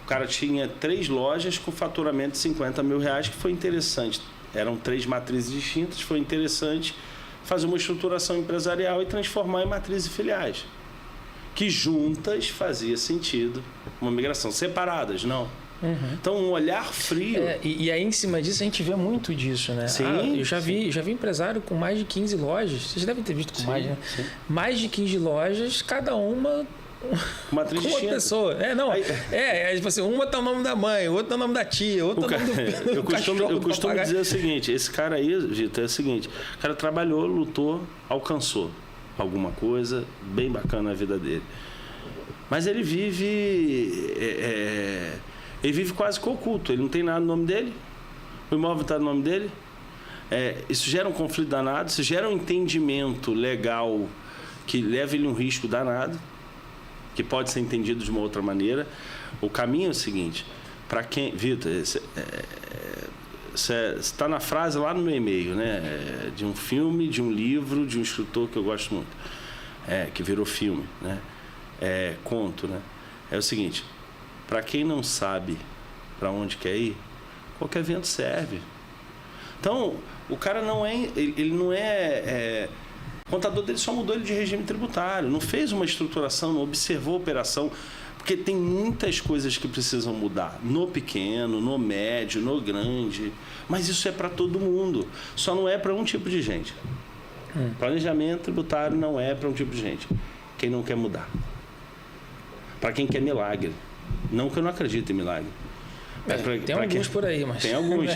o cara tinha 3 lojas com faturamento de 50 mil reais, que foi interessante. Eram 3 matrizes distintas, foi interessante fazer uma estruturação empresarial e transformar em matrizes e filiais. Que juntas fazia sentido uma migração. Separadas, não. Então, um olhar frio... E aí, em cima disso, a gente vê muito disso, né? Sim, eu já vi empresário com mais de 15 lojas. Vocês devem ter visto com mais, né? Sim. Mais de 15 lojas, cada uma... Uma pessoa. Tipo assim, uma tá o nome da mãe, outra tá o nome da tia, outra tá o nome do Eu costumo dizer o seguinte, esse cara aí, Vitor, é o seguinte, o cara trabalhou, lutou, alcançou alguma coisa bem bacana na vida dele. Mas ele vive quase que oculto, ele não tem nada no nome dele, o imóvel está no nome dele. Isso gera um conflito danado, isso gera um entendimento legal que leva ele um risco danado, que pode ser entendido de uma outra maneira. O caminho é o seguinte, para quem... Vitor, está na frase lá no meu e-mail, né? De um filme, de um livro, de um escritor que eu gosto muito, que virou filme, né? Conto, né? É o seguinte, para quem não sabe para onde quer ir, qualquer vento serve. Então, o cara não o contador dele só mudou ele de regime tributário, não fez uma estruturação, não observou a operação, porque tem muitas coisas que precisam mudar, no pequeno, no médio, no grande, mas isso é para todo mundo, só não é para um tipo de gente. Planejamento tributário não é para um tipo de gente, quem não quer mudar, para quem quer milagre, não que eu não acredito em milagre. Tem alguns por aí, mas... Tem alguns.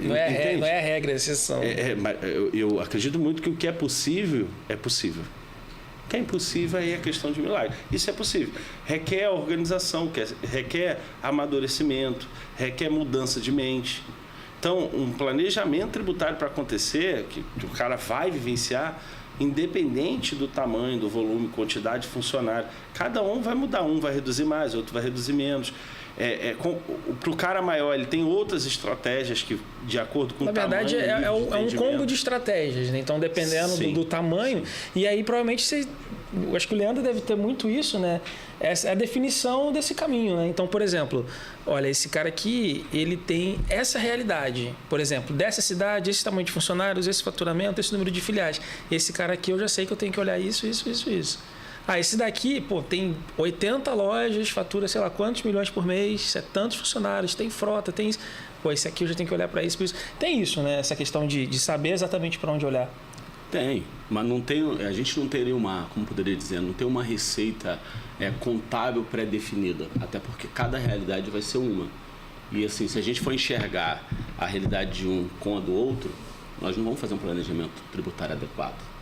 Não é a regra, é a exceção. Eu acredito muito que o que é possível, é possível. O que é impossível aí é questão de milagre. Isso é possível. Requer organização, requer amadurecimento, requer mudança de mente. Então, um planejamento tributário para acontecer, que o cara vai vivenciar, independente do tamanho, do volume, quantidade de funcionário, cada um vai mudar. Um vai reduzir mais, outro vai reduzir menos. Para o cara maior, ele tem outras estratégias que, de acordo com o tamanho... Na verdade, é um combo de estratégias, né? Então, dependendo do tamanho... Sim. E aí, provavelmente, você eu acho que o Leandro deve ter muito isso, né? Essa é a definição desse caminho, né? Então, por exemplo, olha, esse cara aqui, ele tem essa realidade. Por exemplo, dessa cidade, esse tamanho de funcionários, esse faturamento, esse número de filiais. Esse cara aqui, eu já sei que eu tenho que olhar isso. Ah, esse daqui, pô, tem 80 lojas, fatura sei lá quantos milhões por mês, tantos funcionários, tem frota, tem isso. Pô, esse aqui eu já tenho que olhar para isso, por isso. Tem isso, né? Essa questão de saber exatamente para onde olhar. Tem, mas não tem, a gente não teria uma, como poderia dizer, não tem uma receita contábil pré-definida, até porque cada realidade vai ser uma. E assim, se a gente for enxergar a realidade de um com a do outro, nós não vamos fazer um planejamento tributário adequado.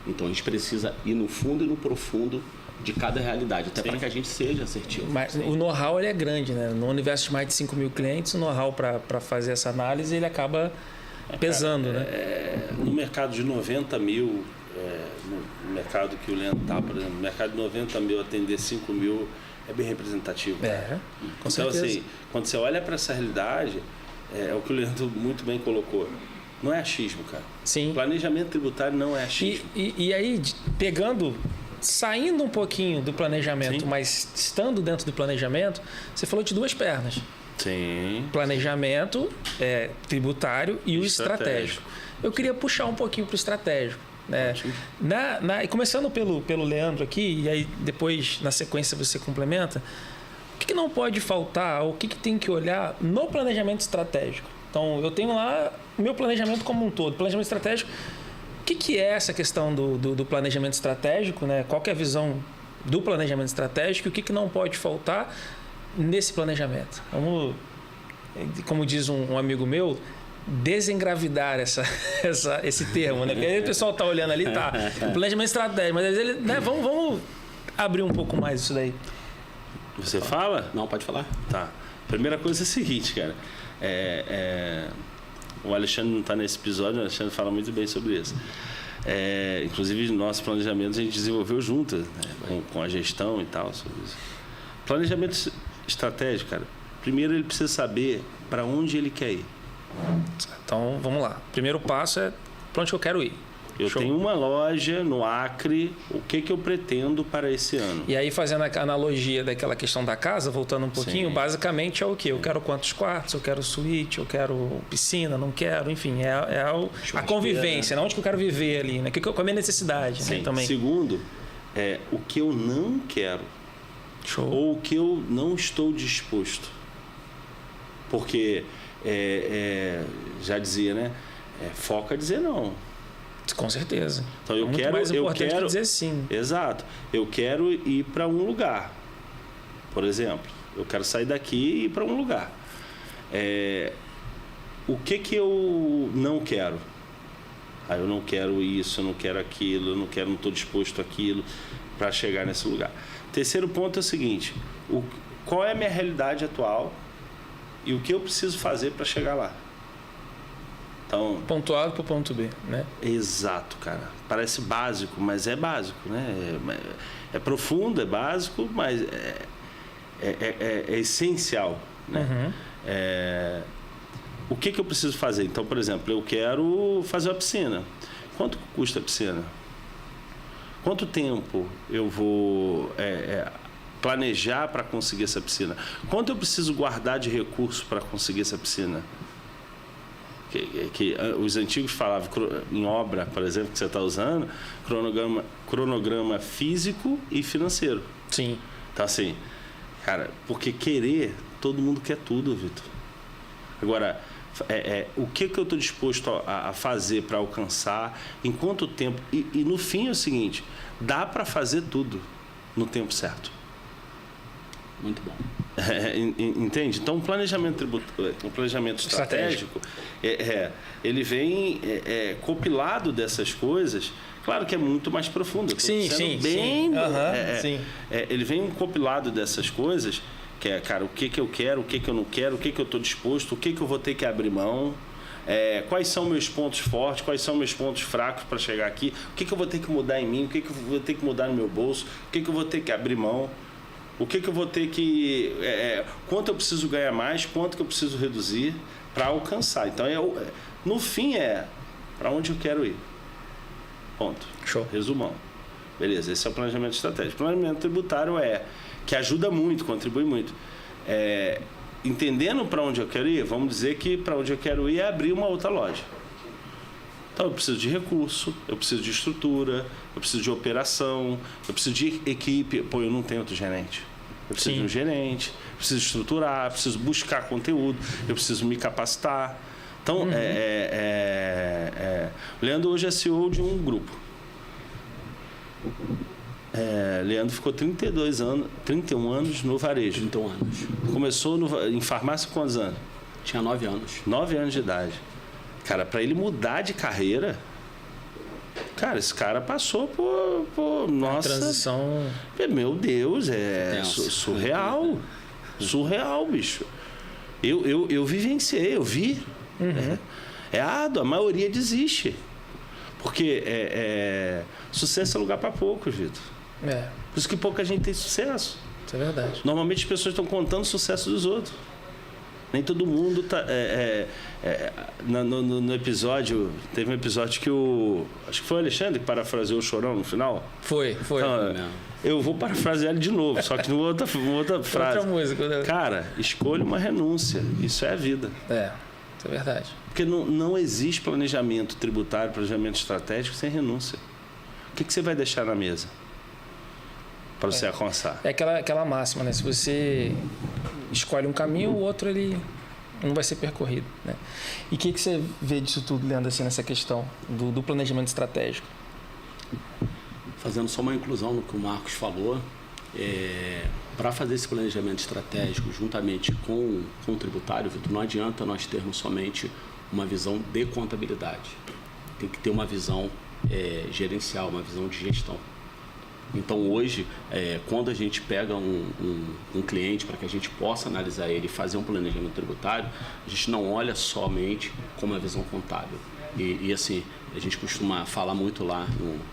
Então a gente precisa ir no fundo e no profundo de cada realidade, até para que a gente seja assertivo. Mas o know-how ele é grande, né? No universo de mais de 5 mil clientes, o know-how para fazer essa análise ele acaba pesando, né? No mercado de 90 mil, no mercado que o Leandro está, por exemplo, no mercado de 90 mil, atender 5 mil é bem representativo. Com então, certeza. assim, quando você olha para essa realidade, é o que o Leandro muito bem colocou. Não é achismo, cara. Sim. Planejamento tributário não é achismo. E aí, saindo um pouquinho do planejamento, Sim. mas estando dentro do planejamento, você falou de duas pernas. Sim. Planejamento tributário e o estratégico. Eu queria puxar um pouquinho para o estratégico. Né? E começando pelo Leandro aqui, e aí depois, na sequência, você complementa. O que não pode faltar, o que tem que olhar no planejamento estratégico? Então, eu tenho lá o meu planejamento como um todo. Planejamento estratégico, o que é essa questão do planejamento estratégico? Né? Qual que é a visão do planejamento estratégico e o que não pode faltar nesse planejamento? Vamos, como diz um amigo meu, desengravidar esse termo. Né? Porque aí o pessoal está olhando ali, tá, planejamento estratégico, mas às vezes ele, né, vamos abrir um pouco mais isso daí. Você fala? Não, pode falar. Tá. Primeira coisa é a seguinte, cara. O Alexandre não está nesse episódio, o Alexandre fala muito bem sobre isso. Inclusive, nosso planejamento a gente desenvolveu junto, né, com a gestão e tal. Sobre isso. Planejamento estratégico, cara. Primeiro, ele precisa saber para onde ele quer ir. Então, vamos lá. Primeiro passo é para onde eu quero ir. Eu tenho uma loja no Acre, o que eu pretendo para esse ano? E aí, fazendo a analogia daquela questão da casa, voltando um pouquinho, Sim. Basicamente é o quê? Eu quero quantos quartos, eu quero suíte, eu quero piscina, não quero, enfim, a convivência, né? Onde que eu quero viver ali, né? Qual é a minha necessidade, né? Também. Segundo, o que eu não quero. Show. Ou o que eu não estou disposto. Porque, já dizia, né? Foca a dizer não. Com certeza. Então eu muito quero, mais importante que dizer sim. Exato. Eu quero ir para um lugar. Por exemplo, eu quero sair daqui e ir para um lugar. O que eu não quero? Eu não quero isso, eu não quero aquilo, não estou disposto àquilo para chegar nesse lugar. Terceiro ponto é o seguinte: qual é a minha realidade atual e o que eu preciso fazer para chegar lá? Então, ponto A para o ponto B, né? Exato, cara. Parece básico, mas é básico, né? É profundo, é básico, mas é essencial, né? Uhum. O que eu preciso fazer? Então, por exemplo, eu quero fazer uma piscina. Quanto custa a piscina? Quanto tempo eu vou planejar para conseguir essa piscina? Quanto eu preciso guardar de recurso para conseguir essa piscina? Que os antigos falavam em obra, por exemplo, que você está usando, cronograma físico e financeiro. Sim. Então, assim, cara, porque querer, todo mundo quer tudo, Vitor. Agora, o que eu estou disposto a fazer para alcançar, em quanto tempo? E no fim é o seguinte: dá para fazer tudo no tempo certo. Muito bom. Entende? Então, o planejamento estratégico, ele vem compilado dessas coisas. Claro que é muito mais profundo. Sim. Ele vem compilado dessas coisas, que é, cara, o que eu quero, o que eu não quero, o que eu estou disposto, o que eu vou ter que abrir mão, quais são meus pontos fortes, quais são meus pontos fracos para chegar aqui, o que eu vou ter que mudar em mim, o que eu vou ter que mudar no meu bolso, o que eu vou ter que abrir mão. O que eu vou ter que... quanto eu preciso ganhar mais, quanto que eu preciso reduzir para alcançar. Então, no fim, para onde eu quero ir. Ponto. Show. Resumão. Beleza, esse é o planejamento estratégico. O planejamento tributário que ajuda muito, contribui muito. Entendendo para onde eu quero ir, vamos dizer que para onde eu quero ir é abrir uma outra loja. Então eu preciso de recurso, eu preciso de estrutura, eu preciso de operação, eu preciso de equipe. Pô, eu não tenho outro gerente. Eu preciso de um gerente, preciso estruturar, preciso buscar conteúdo, eu preciso me capacitar. Então, o Leandro hoje é CEO de um grupo. Leandro ficou 31 anos no varejo. 31 anos. Começou em farmácia com quantos anos? Tinha 9 anos. 9 anos de idade. Cara, para ele mudar de carreira, cara, esse cara passou por nossa... A transição... Meu Deus, surreal. Surreal, bicho. Eu vivenciei, eu vi. É árduo, a maioria desiste. Porque sucesso é lugar para poucos, Vitor. Por isso que pouca gente tem sucesso. Isso é verdade. Normalmente as pessoas estão contando o sucesso dos outros. Nem todo mundo tá... no episódio... Teve um episódio que acho que foi o Alexandre que parafraseou o Chorão no final. Foi. Então, eu vou parafrasear ele de novo, só que numa outra frase. Outra música. Cara, escolha uma renúncia. Isso é a vida. Isso é verdade. Porque não existe planejamento tributário, planejamento estratégico sem renúncia. O que você vai deixar na mesa para você alcançar? É aquela máxima, né? Se você escolhe um caminho, o outro ele não vai ser percorrido, né? E o que você vê disso tudo, Leandro, assim, nessa questão do planejamento estratégico? Fazendo só uma inclusão no que o Marcos falou, para fazer esse planejamento estratégico juntamente com o tributário, Vitor, não adianta nós termos somente uma visão de contabilidade. Tem que ter uma visão gerencial, uma visão de gestão. Então, hoje, quando a gente pega um cliente para que a gente possa analisar ele e fazer um planejamento tributário, a gente não olha somente com uma visão contábil. E assim, a gente costuma falar muito lá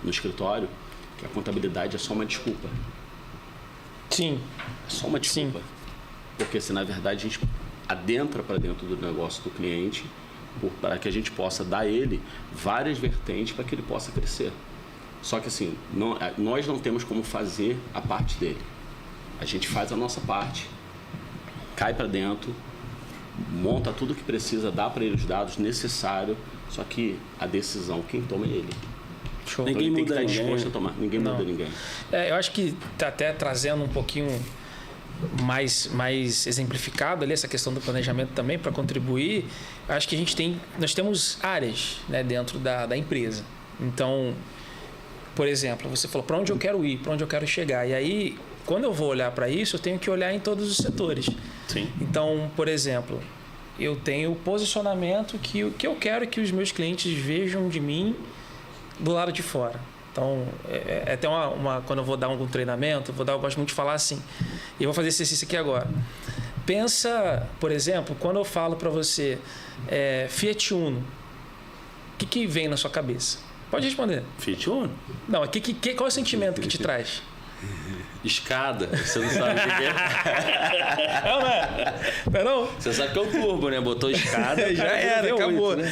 no escritório que a contabilidade é só uma desculpa. Sim. É só uma desculpa. Sim. Porque, se na verdade, a gente adentra para dentro do negócio do cliente para que a gente possa dar a ele várias vertentes para que ele possa crescer. Só que assim, nós não temos como fazer a parte dele. A gente faz a nossa parte, cai para dentro, monta tudo o que precisa, dá para ele os dados necessários, só que a decisão, quem toma é ele. Show. Ninguém então, ele muda tem que estar ninguém. disposto a tomar. Ninguém muda ninguém. Eu acho que está até trazendo um pouquinho mais exemplificado ali essa questão do planejamento também para contribuir. Acho que nós temos áreas, né, dentro da empresa. Então, por exemplo, você falou para onde eu quero ir, para onde eu quero chegar. E aí, quando eu vou olhar para isso, eu tenho que olhar em todos os setores. Sim. Então, por exemplo, eu tenho o posicionamento que eu quero que os meus clientes vejam de mim do lado de fora. Então, até quando eu vou dar algum treinamento, eu gosto muito de falar assim. E eu vou fazer esse exercício aqui agora. Pensa, por exemplo, quando eu falo para você Fiat Uno, o que vem na sua cabeça? Pode responder. Fiat Uno? Não, qual é o sentimento que te traz? Escada. Você não sabe o que é? Não é? Não? Você sabe que é o turbo, né? Botou escada. Já era, acabou. 8, né?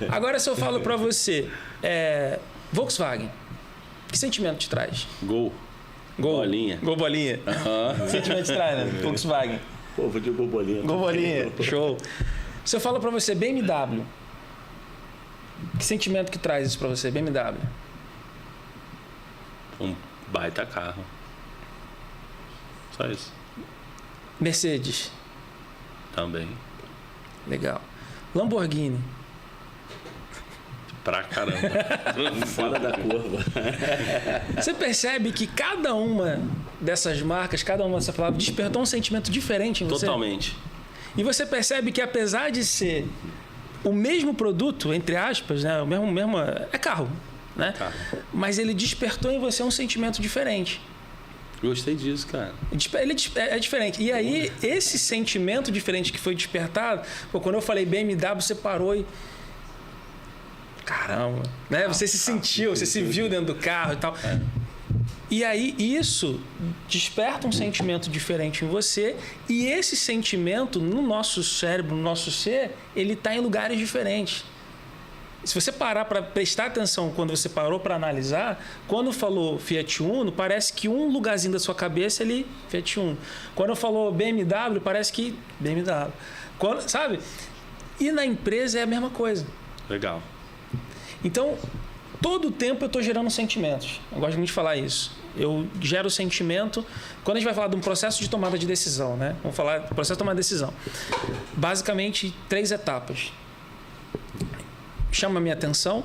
Agora, se eu falo para você Volkswagen, que sentimento te traz? Gol. Bolinha. Gol bolinha. Uhum. Que sentimento te traz, né? Volkswagen. Pô, vou de gol bolinha. Gol bolinha. Show. Se eu falo para você BMW, que sentimento que traz isso para você, BMW? Um baita carro. Só isso. Mercedes. Também. Legal. Lamborghini. Pra caramba. Fora da curva. Você percebe que cada uma dessas marcas, cada uma dessas palavras despertou um sentimento diferente em você? Totalmente. E você percebe que apesar de ser o mesmo produto, entre aspas, né, o mesmo é carro, né? Carro. Mas ele despertou em você um sentimento diferente. Gostei disso, cara. Ele é diferente. E aí, esse sentimento diferente que foi despertado, quando eu falei BMW, você parou e... Caramba, né? Você se sentiu, você se viu dentro do carro e tal. E aí isso desperta um sentimento diferente em você, e esse sentimento no nosso cérebro, no nosso ser, ele está em lugares diferentes. Se você parar para prestar atenção quando você parou para analisar, quando falou Fiat Uno, parece que um lugarzinho da sua cabeça ele Fiat Uno. Quando falou BMW, parece que BMW. Sabe? E na empresa é a mesma coisa. Legal. Então, todo o tempo eu estou gerando sentimentos. Eu gosto muito de falar isso. Eu gero sentimento. Quando a gente vai falar de um processo de tomada de decisão, né? Vamos falar do processo de tomada de decisão. Basicamente, 3 etapas. Chama a minha atenção.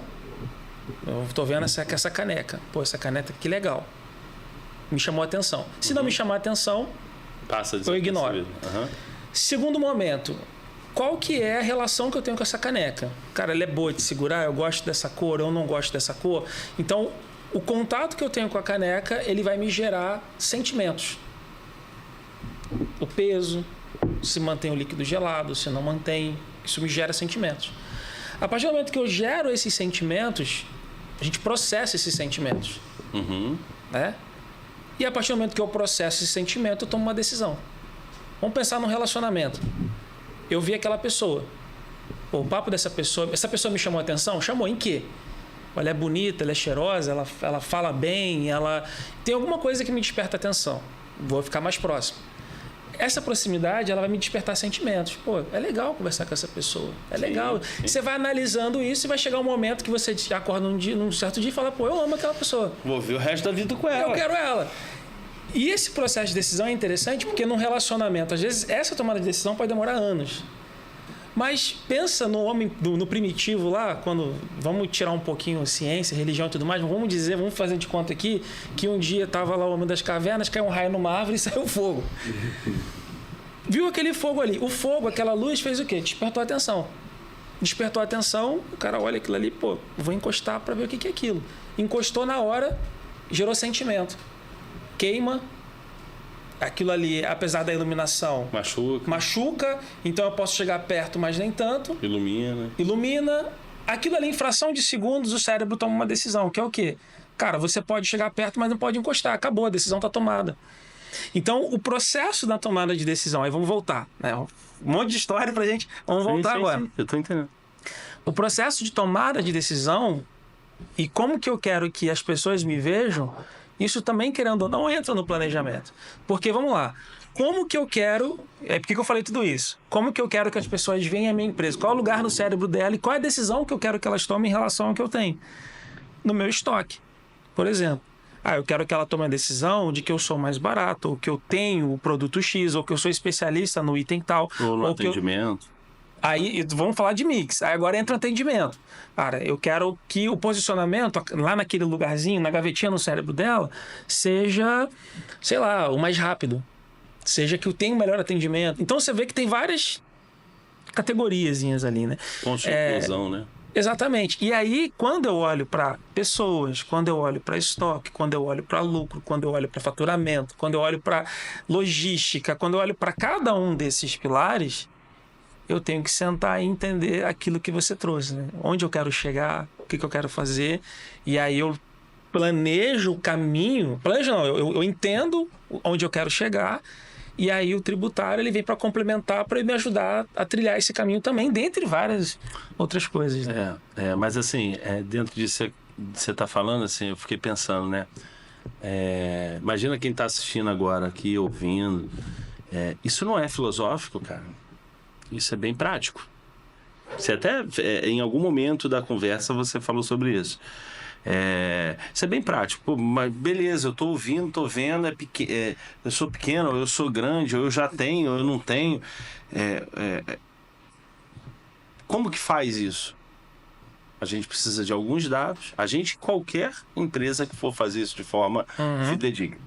Eu estou vendo essa caneca. Pô, essa caneca que legal. Me chamou a atenção. Se não me chamar a atenção, eu ignoro. Segundo momento, qual que é a relação que eu tenho com essa caneca? Cara, ela é boa de segurar, eu gosto dessa cor, eu não gosto dessa cor. Então, o contato que eu tenho com a caneca, ele vai me gerar sentimentos. O peso, se mantém o líquido gelado, se não mantém, isso me gera sentimentos. A partir do momento que eu gero esses sentimentos, a gente processa esses sentimentos. Né? E a partir do momento que eu processo esse sentimento, eu tomo uma decisão. Vamos pensar num relacionamento. Eu vi aquela pessoa. Pô, o papo dessa pessoa... Essa pessoa me chamou a atenção? Chamou em quê? Ela é bonita, ela é cheirosa, ela fala bem, ela... Tem alguma coisa que me desperta atenção. Vou ficar mais próximo. Essa proximidade, ela vai me despertar sentimentos. Pô, é legal conversar com essa pessoa. É legal. Sim. Você vai analisando isso e vai chegar um momento que você acorda num certo dia e fala, pô, eu amo aquela pessoa. Vou ver o resto da vida com ela. Eu quero ela. E esse processo de decisão é interessante porque num relacionamento, às vezes, essa tomada de decisão pode demorar anos. Mas pensa no homem, no primitivo lá, quando vamos tirar um pouquinho ciência, religião e tudo mais, vamos fazer de conta aqui que um dia estava lá o homem das cavernas, caiu um raio numa árvore e saiu fogo. Viu aquele fogo ali. O fogo, aquela luz, fez o quê? Despertou a atenção. Despertou a atenção, o cara olha aquilo ali, pô, vou encostar para ver o que é aquilo. Encostou na hora, gerou sentimento. Queima. Aquilo ali, apesar da iluminação... Machuca. Então eu posso chegar perto, mas nem tanto. Ilumina. Aquilo ali, em fração de segundos, o cérebro toma uma decisão, que é o quê? Cara, você pode chegar perto, mas não pode encostar. Acabou, a decisão está tomada. Então, o processo da tomada de decisão... Aí vamos voltar, né? Um monte de história pra gente. Vamos voltar agora. Sim, eu tô entendendo. O processo de tomada de decisão e como que eu quero que as pessoas me vejam... Isso também, querendo ou não, entra no planejamento. Porque, vamos lá, como que eu quero... Por que eu falei tudo isso? Como que eu quero que as pessoas venham à minha empresa? Qual é o lugar no cérebro dela e qual é a decisão que eu quero que elas tomem em relação ao que eu tenho? No meu estoque, por exemplo. Eu quero que ela tome a decisão de que eu sou mais barato, ou que eu tenho o produto X, ou que eu sou especialista no item tal. Ou no atendimento. Aí, vamos falar de mix. Aí agora entra o atendimento. Cara, eu quero que o posicionamento, lá naquele lugarzinho, na gavetinha no cérebro dela, seja, sei lá, o mais rápido. Seja que eu tenha o melhor atendimento. Então, você vê que tem várias categoriazinhas ali, né? Pontos de inclusão, né? Exatamente. E aí, quando eu olho para pessoas, quando eu olho para estoque, quando eu olho para lucro, quando eu olho para faturamento, quando eu olho para logística, quando eu olho para cada um desses pilares... eu tenho que sentar e entender aquilo que você trouxe, né? Onde eu quero chegar, o que eu quero fazer, e aí eu planejo o caminho, eu entendo onde eu quero chegar, e aí o tributário ele vem para complementar, para me ajudar a trilhar esse caminho também, dentre várias outras coisas. Né? Mas assim, dentro disso que você está falando, assim, eu fiquei pensando, né? Imagina quem está assistindo agora aqui, ouvindo, isso não é filosófico, cara. Isso é bem prático. Você até, em algum momento da conversa, você falou sobre isso. Isso é bem prático. Pô, mas beleza, eu tô ouvindo, tô vendo, eu sou pequeno, ou eu sou grande, ou eu já tenho, ou eu não tenho. Como que faz isso? A gente precisa de alguns dados. Qualquer empresa que for fazer isso de forma fidedigna,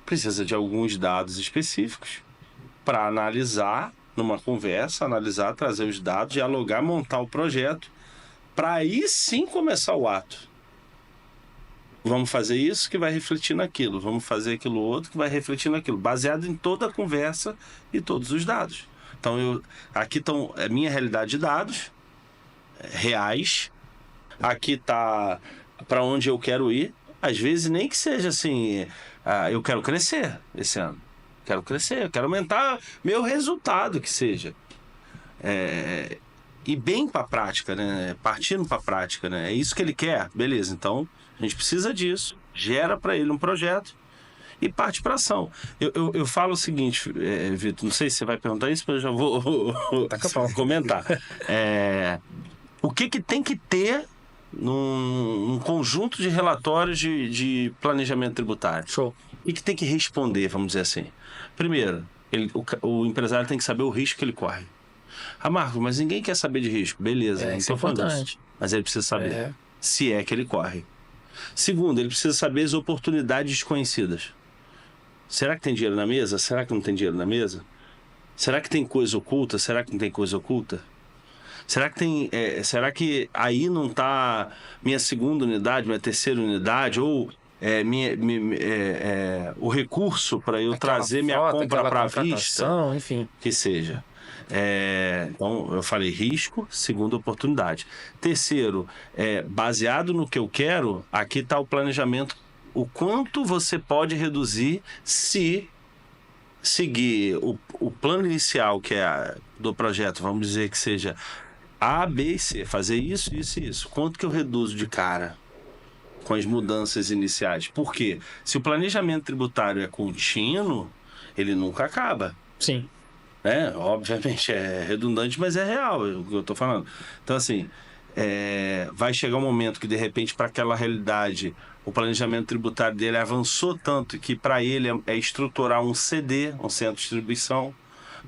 precisa de alguns dados específicos para analisar numa conversa, analisar, trazer os dados, dialogar, montar o projeto, para aí sim começar o ato. Vamos fazer isso que vai refletir naquilo, vamos fazer aquilo outro que vai refletir naquilo, baseado em toda a conversa e todos os dados. Então, aqui estão a minha realidade de dados reais, aqui está para onde eu quero ir, às vezes nem que seja assim, eu quero crescer esse ano. Quero crescer, quero aumentar meu resultado, que seja. ir bem para a prática, né? Partindo para a prática, né? É isso que ele quer, beleza. Então, a gente precisa disso, gera para ele um projeto e parte para ação. Eu falo o seguinte, Vitor, não sei se você vai perguntar isso, mas eu já vou comentar. O que tem que ter num conjunto de relatórios de planejamento tributário? Show. E que tem que responder, vamos dizer assim. Primeiro, o empresário tem que saber o risco que ele corre. Ah, Marcos, mas ninguém quer saber de risco. Beleza, Isso é importante. Mas ele precisa saber se é que ele corre. Segundo, ele precisa saber as oportunidades desconhecidas. Será que tem dinheiro na mesa? Será que não tem dinheiro na mesa? Será que tem coisa oculta? Será que não tem coisa oculta? Será que aí não está minha segunda unidade, minha terceira unidade, ou o recurso para eu trazer minha compra para a vista? Enfim. Que seja. Então, eu falei risco, segundo, oportunidade. Terceiro, baseado no que eu quero, aqui está o planejamento. O quanto você pode reduzir se seguir o plano inicial, que é do projeto, vamos dizer que seja A, B e C, fazer isso, isso e isso. Quanto que eu reduzo de cara com as mudanças iniciais? Por quê? Se o planejamento tributário é contínuo, ele nunca acaba. Sim. Obviamente é redundante, mas é real o que eu estou falando. Então, assim, vai chegar um momento que, de repente, para aquela realidade, o planejamento tributário dele avançou tanto que, para ele, é estruturar um CD, um centro de distribuição,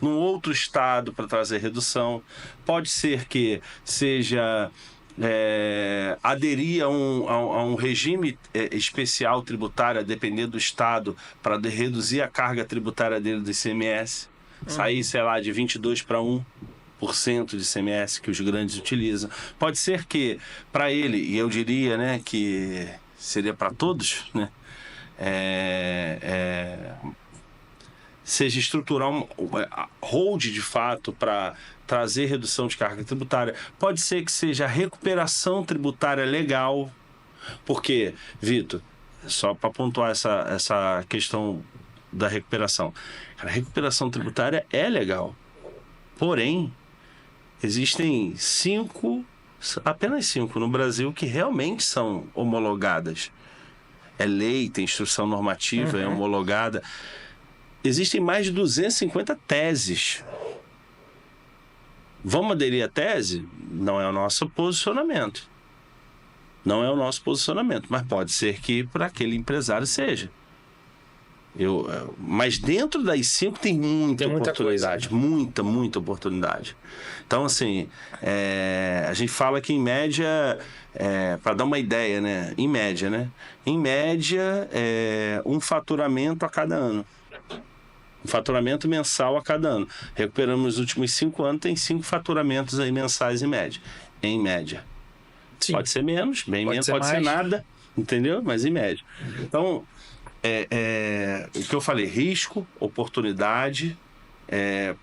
num outro estado para trazer redução. Pode ser que seja aderir a um regime especial tributário, a depender do estado, para reduzir a carga tributária dele do ICMS. Sair, sei lá, de 22% para 1% de ICMS que os grandes utilizam. Pode ser que, para ele, e eu diria, né, que seria para todos, né, seja estruturar um hold de fato para trazer redução de carga tributária. Pode ser que seja recuperação tributária legal, porque, Vitor, só para pontuar essa questão da recuperação. A recuperação tributária é legal, porém, existem apenas 5 no Brasil que realmente são homologadas. É lei, tem instrução normativa, é homologada. Existem mais de 250 teses. Vamos aderir à tese? Não é o nosso posicionamento. Não é o nosso posicionamento, mas pode ser que para aquele empresário seja. Mas dentro das 5 tem muita oportunidade, coisa, muita oportunidade. Então, assim, a gente fala que em média, para dar uma ideia, né? Em média, um faturamento a cada ano. Um faturamento mensal a cada ano. Recuperamos nos últimos 5 anos, tem 5 faturamentos aí mensais em média. Sim. Pode ser menos, bem menos, pode ser nada, entendeu? Mas em média. Então, o que eu falei, risco, oportunidade,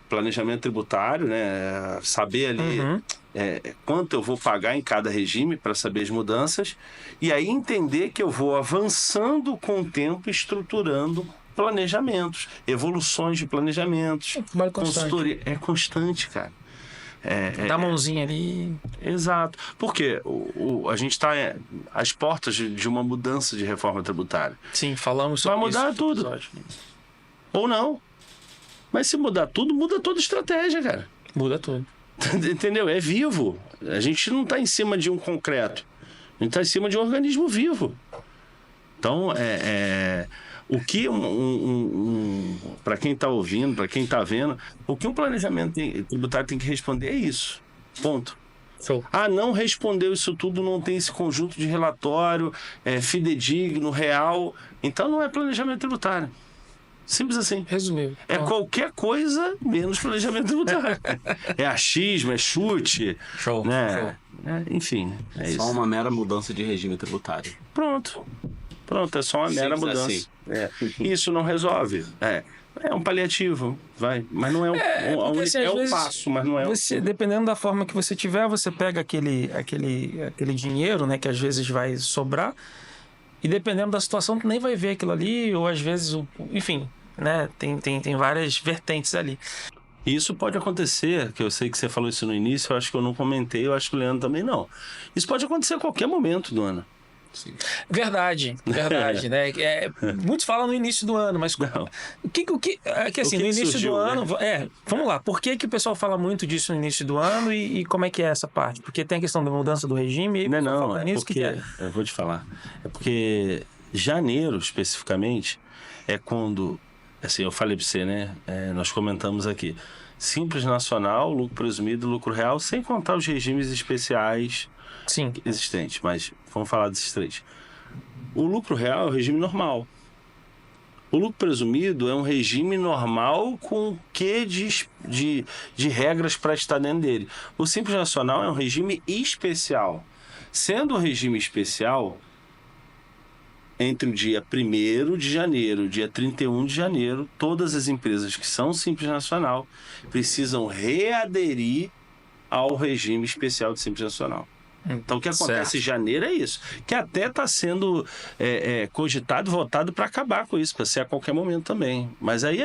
planejamento tributário, né? Saber ali quanto eu vou pagar em cada regime para saber as mudanças, e aí entender que eu vou avançando com o tempo, estruturando planejamentos, evoluções de planejamentos. Consultoria é constante, cara. Dá a mãozinha ali. Exato. Porque a gente está às portas de uma mudança de reforma tributária. Sim, falamos sobre isso. Vai mudar tudo. Ou não. Mas se mudar tudo, muda toda a estratégia, cara. Muda tudo. Entendeu? É vivo. A gente não está em cima de um concreto. A gente está em cima de um organismo vivo. Então, o que para quem está ouvindo, para quem está vendo, o que um planejamento tributário tem que responder é isso. Ponto. Show. Não respondeu isso tudo, não tem esse conjunto de relatório fidedigno, real. Então não é planejamento tributário. Simples assim. Resumiu. Qualquer coisa menos planejamento tributário. É achismo, é chute. Show. Né? Enfim, é isso. Só uma mera mudança de regime tributário. Pronto, é só uma mera mudança. Assim. Isso não resolve. É um paliativo, mas não é um passo, mas não é. Dependendo da forma que você tiver, você pega aquele dinheiro, né, que às vezes vai sobrar, e dependendo da situação, tu nem vai ver aquilo ali, ou às vezes, enfim, né, tem várias vertentes ali. E isso pode acontecer, que eu sei que você falou isso no início, eu acho que eu não comentei, eu acho que o Leandro também não. Isso pode acontecer a qualquer momento do ano. Sim. Verdade, né? Muitos falam no início do ano, mas Não. no início surgiu, do né? ano, vamos lá. Por que o pessoal fala muito disso no início do ano e como é que é essa parte? Porque tem a questão da mudança do regime. Não, é porque eu vou te falar. É porque janeiro especificamente é quando, assim, eu falei para você, né? Nós comentamos aqui. Simples Nacional, lucro presumido, lucro real, sem contar os regimes especiais. Sim. Existentes, mas vamos falar desses 3. O lucro real é o regime normal. O lucro presumido é um regime normal com o quê de regras para estar dentro dele. O Simples Nacional é um regime especial. Sendo um regime especial, entre o dia 1º de janeiro e o dia 31 de janeiro, todas as empresas que são Simples Nacional precisam readerir ao regime especial de Simples Nacional. Então, o que acontece em janeiro é isso. Que até está sendo cogitado, votado para acabar com isso, para ser a qualquer momento também. Mas aí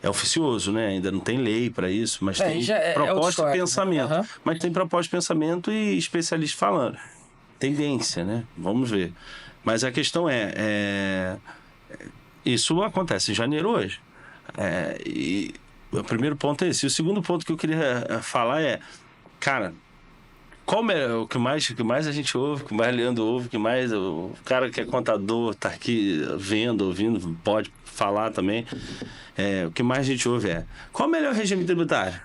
é oficioso, né? Ainda não tem lei para isso, mas tem proposta de pensamento. Uhum. Mas tem proposta de pensamento e especialista falando. Tendência, né? Vamos ver. Mas a questão isso acontece em janeiro hoje. E o primeiro ponto é esse. E o segundo ponto que eu queria falar cara, qual é o que mais a gente ouve, o que mais Leandro ouve, o que mais o cara que é contador tá aqui ouvindo, pode falar também. O que mais a gente ouve qual o melhor regime tributário?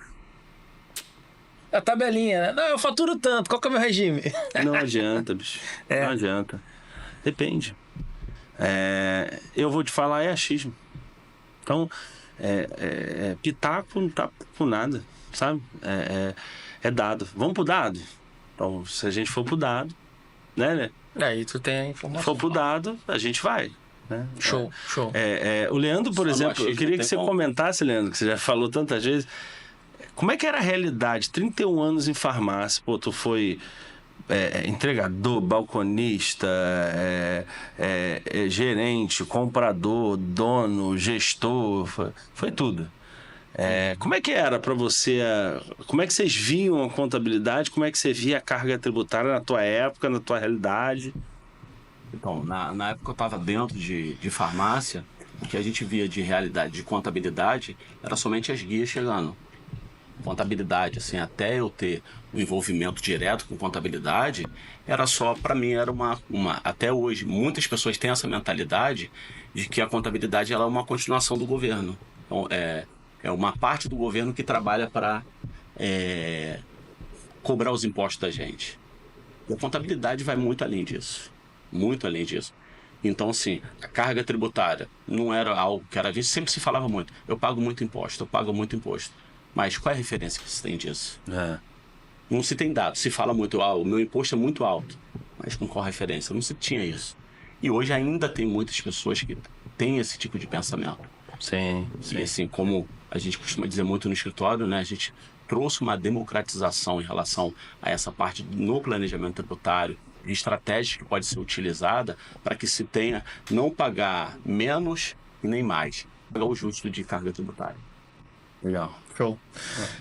A tabelinha, né? Não, eu faturo tanto, qual que é o meu regime? Não adianta, bicho. Não adianta. Depende. Eu vou te falar, achismo. Então, pitaco não tá com nada, sabe? É dado. Vamos pro dado? Então, se a gente for pro dado, né? Aí tu tem a informação. Se for pro dado, a gente vai. Né? Show. O Leandro, por exemplo, eu queria que você comentasse, Leandro, que você já falou tantas vezes. Como é que era a realidade? 31 anos em farmácia, pô, tu foi entregador, balconista, gerente, comprador, dono, gestor, foi tudo. Como é que era para você? Como é que vocês viam a contabilidade? Como é que você via a carga tributária na tua época, na tua realidade? Então, na época eu estava dentro de farmácia, o que a gente via de realidade, de contabilidade, era somente as guias chegando. Contabilidade, assim, até eu ter um envolvimento direto com contabilidade, era só, para mim, era uma... Até hoje, muitas pessoas têm essa mentalidade de que a contabilidade ela é uma continuação do governo. Então, é uma parte do governo que trabalha para cobrar os impostos da gente. E a contabilidade vai muito além disso. Muito além disso. Então, assim, a carga tributária não era algo que era visto, sempre se falava muito. Eu pago muito imposto. Mas qual é a referência que se tem disso? Não se tem dado. Se fala muito, o meu imposto é muito alto. Mas com qual referência? Não se tinha isso. E hoje ainda tem muitas pessoas que têm esse tipo de pensamento. Sim. E assim, como a gente costuma dizer muito no escritório, né? A gente trouxe uma democratização em relação a essa parte no planejamento tributário, de estratégias que pode ser utilizada para que se tenha não pagar menos e nem mais. Pagar o justo de carga tributária. Legal. Show.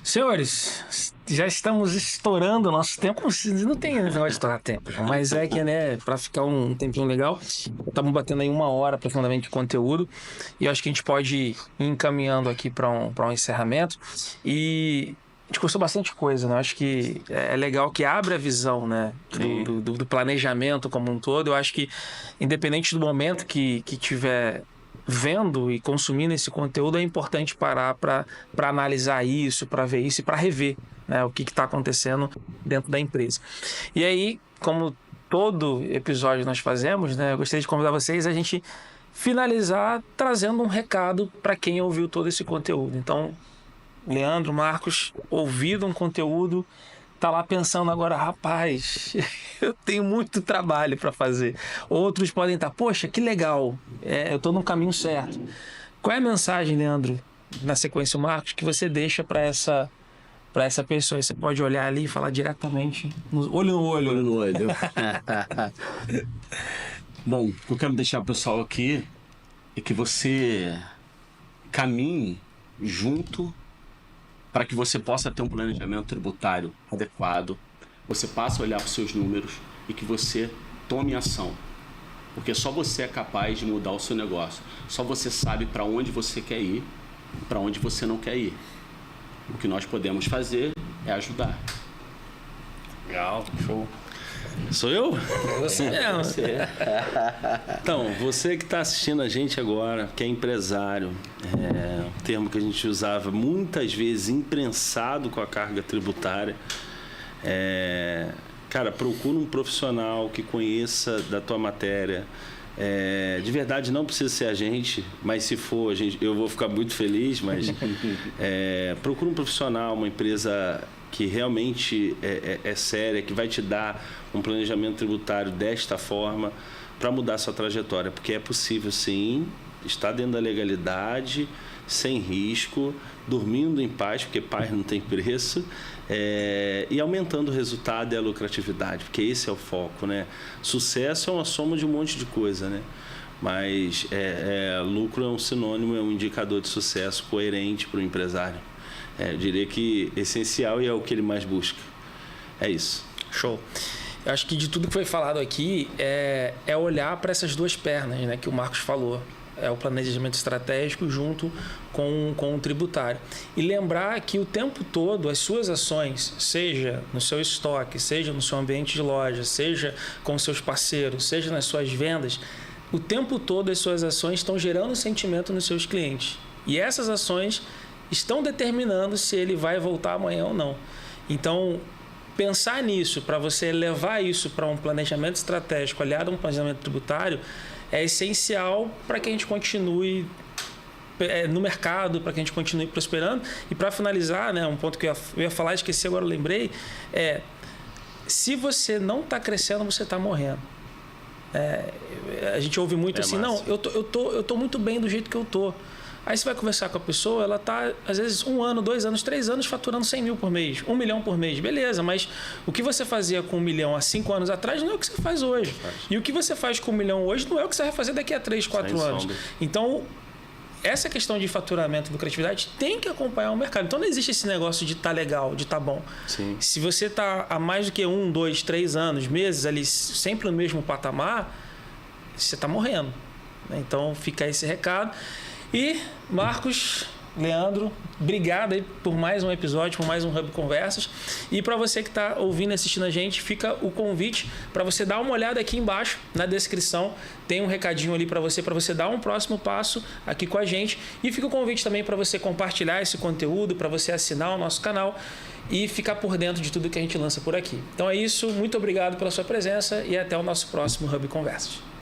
Senhores, já estamos estourando o nosso tempo. Não tem negócio de estourar tempo, mas né, para ficar um tempinho legal, estamos batendo aí 1 hora aproximadamente de conteúdo e eu acho que a gente pode ir encaminhando aqui para um encerramento. E a gente gostou bastante coisa, né? Eu acho que é legal que abre a visão, né, do planejamento como um todo. Eu acho que, independente do momento que tiver vendo e consumindo esse conteúdo, é importante parar para analisar isso, para ver isso e para rever, né, o que está acontecendo dentro da empresa. E aí, como todo episódio nós fazemos, né, eu gostaria de convidar vocês a gente finalizar trazendo um recado para quem ouviu todo esse conteúdo. Então, Leandro, Marcos, ouvido um conteúdo, tá lá pensando agora, rapaz, eu tenho muito trabalho para fazer. Outros podem estar, poxa, que legal, eu tô no caminho certo. Qual é a mensagem, Leandro, na sequência o Marcos, que você deixa para essa pessoa? Você pode olhar ali e falar diretamente, olho no olho. Olho no olho. Bom, o que eu quero deixar pro pessoal aqui é que você caminhe junto para que você possa ter um planejamento tributário adequado, você passe a olhar para os seus números e que você tome ação. Porque só você é capaz de mudar o seu negócio. Só você sabe para onde você quer ir, para onde você não quer ir. O que nós podemos fazer é ajudar. Legal, show. Sou eu? Você mesmo. Então, você que está assistindo a gente agora, que é empresário, um termo que a gente usava muitas vezes imprensado com a carga tributária, cara, procura um profissional que conheça da tua matéria. De verdade, não precisa ser a gente, mas se for, eu vou ficar muito feliz, mas procura um profissional, uma empresa que realmente é séria, que vai te dar um planejamento tributário desta forma para mudar a sua trajetória, porque é possível sim, estar dentro da legalidade, sem risco, dormindo em paz, porque paz não tem preço, e aumentando o resultado e a lucratividade, porque esse é o foco, né? Sucesso é uma soma de um monte de coisa, né? Mas lucro é um sinônimo, é um indicador de sucesso coerente para o empresário. Eu diria que essencial e é o que ele mais busca. É isso. Show. Eu acho que de tudo que foi falado aqui é olhar para essas duas pernas, né, que o Marcos falou. É o planejamento estratégico junto com o tributário. E lembrar que o tempo todo as suas ações, seja no seu estoque, seja no seu ambiente de loja, seja com seus parceiros, seja nas suas vendas, o tempo todo as suas ações estão gerando sentimento nos seus clientes. E essas ações estão determinando se ele vai voltar amanhã ou não. Então, pensar nisso, para você levar isso para um planejamento estratégico aliado a um planejamento tributário, é essencial para que a gente continue no mercado, para que a gente continue prosperando. E para finalizar, né, um ponto que eu ia falar, esqueci, agora eu lembrei, se você não está crescendo, você está morrendo. A gente ouve muito assim, massa. não, eu tô muito bem do jeito que eu tô. Aí você vai conversar com a pessoa, ela está, às vezes, 1 ano, 2 anos, 3 anos faturando 100 mil por mês, 1 milhão por mês. Beleza, mas o que você fazia com 1 milhão há 5 anos atrás não é o que você faz hoje. E o que você faz com 1 milhão hoje não é o que você vai fazer daqui a 3, 4 anos. Sombra. Então, essa questão de faturamento e lucratividade tem que acompanhar o mercado. Então, não existe esse negócio de estar legal, de estar bom. Sim. Se você está há mais do que 1, 2, 3 anos, meses ali, sempre no mesmo patamar, você está morrendo. Então, fica esse recado. E, Marcos, Leandro, obrigado aí por mais um episódio, por mais um Hub Conversas. E para você que está ouvindo e assistindo a gente, fica o convite para você dar uma olhada aqui embaixo na descrição. Tem um recadinho ali para você dar um próximo passo aqui com a gente. E fica o convite também para você compartilhar esse conteúdo, para você assinar o nosso canal e ficar por dentro de tudo que a gente lança por aqui. Então é isso, muito obrigado pela sua presença e até o nosso próximo Hub Conversas.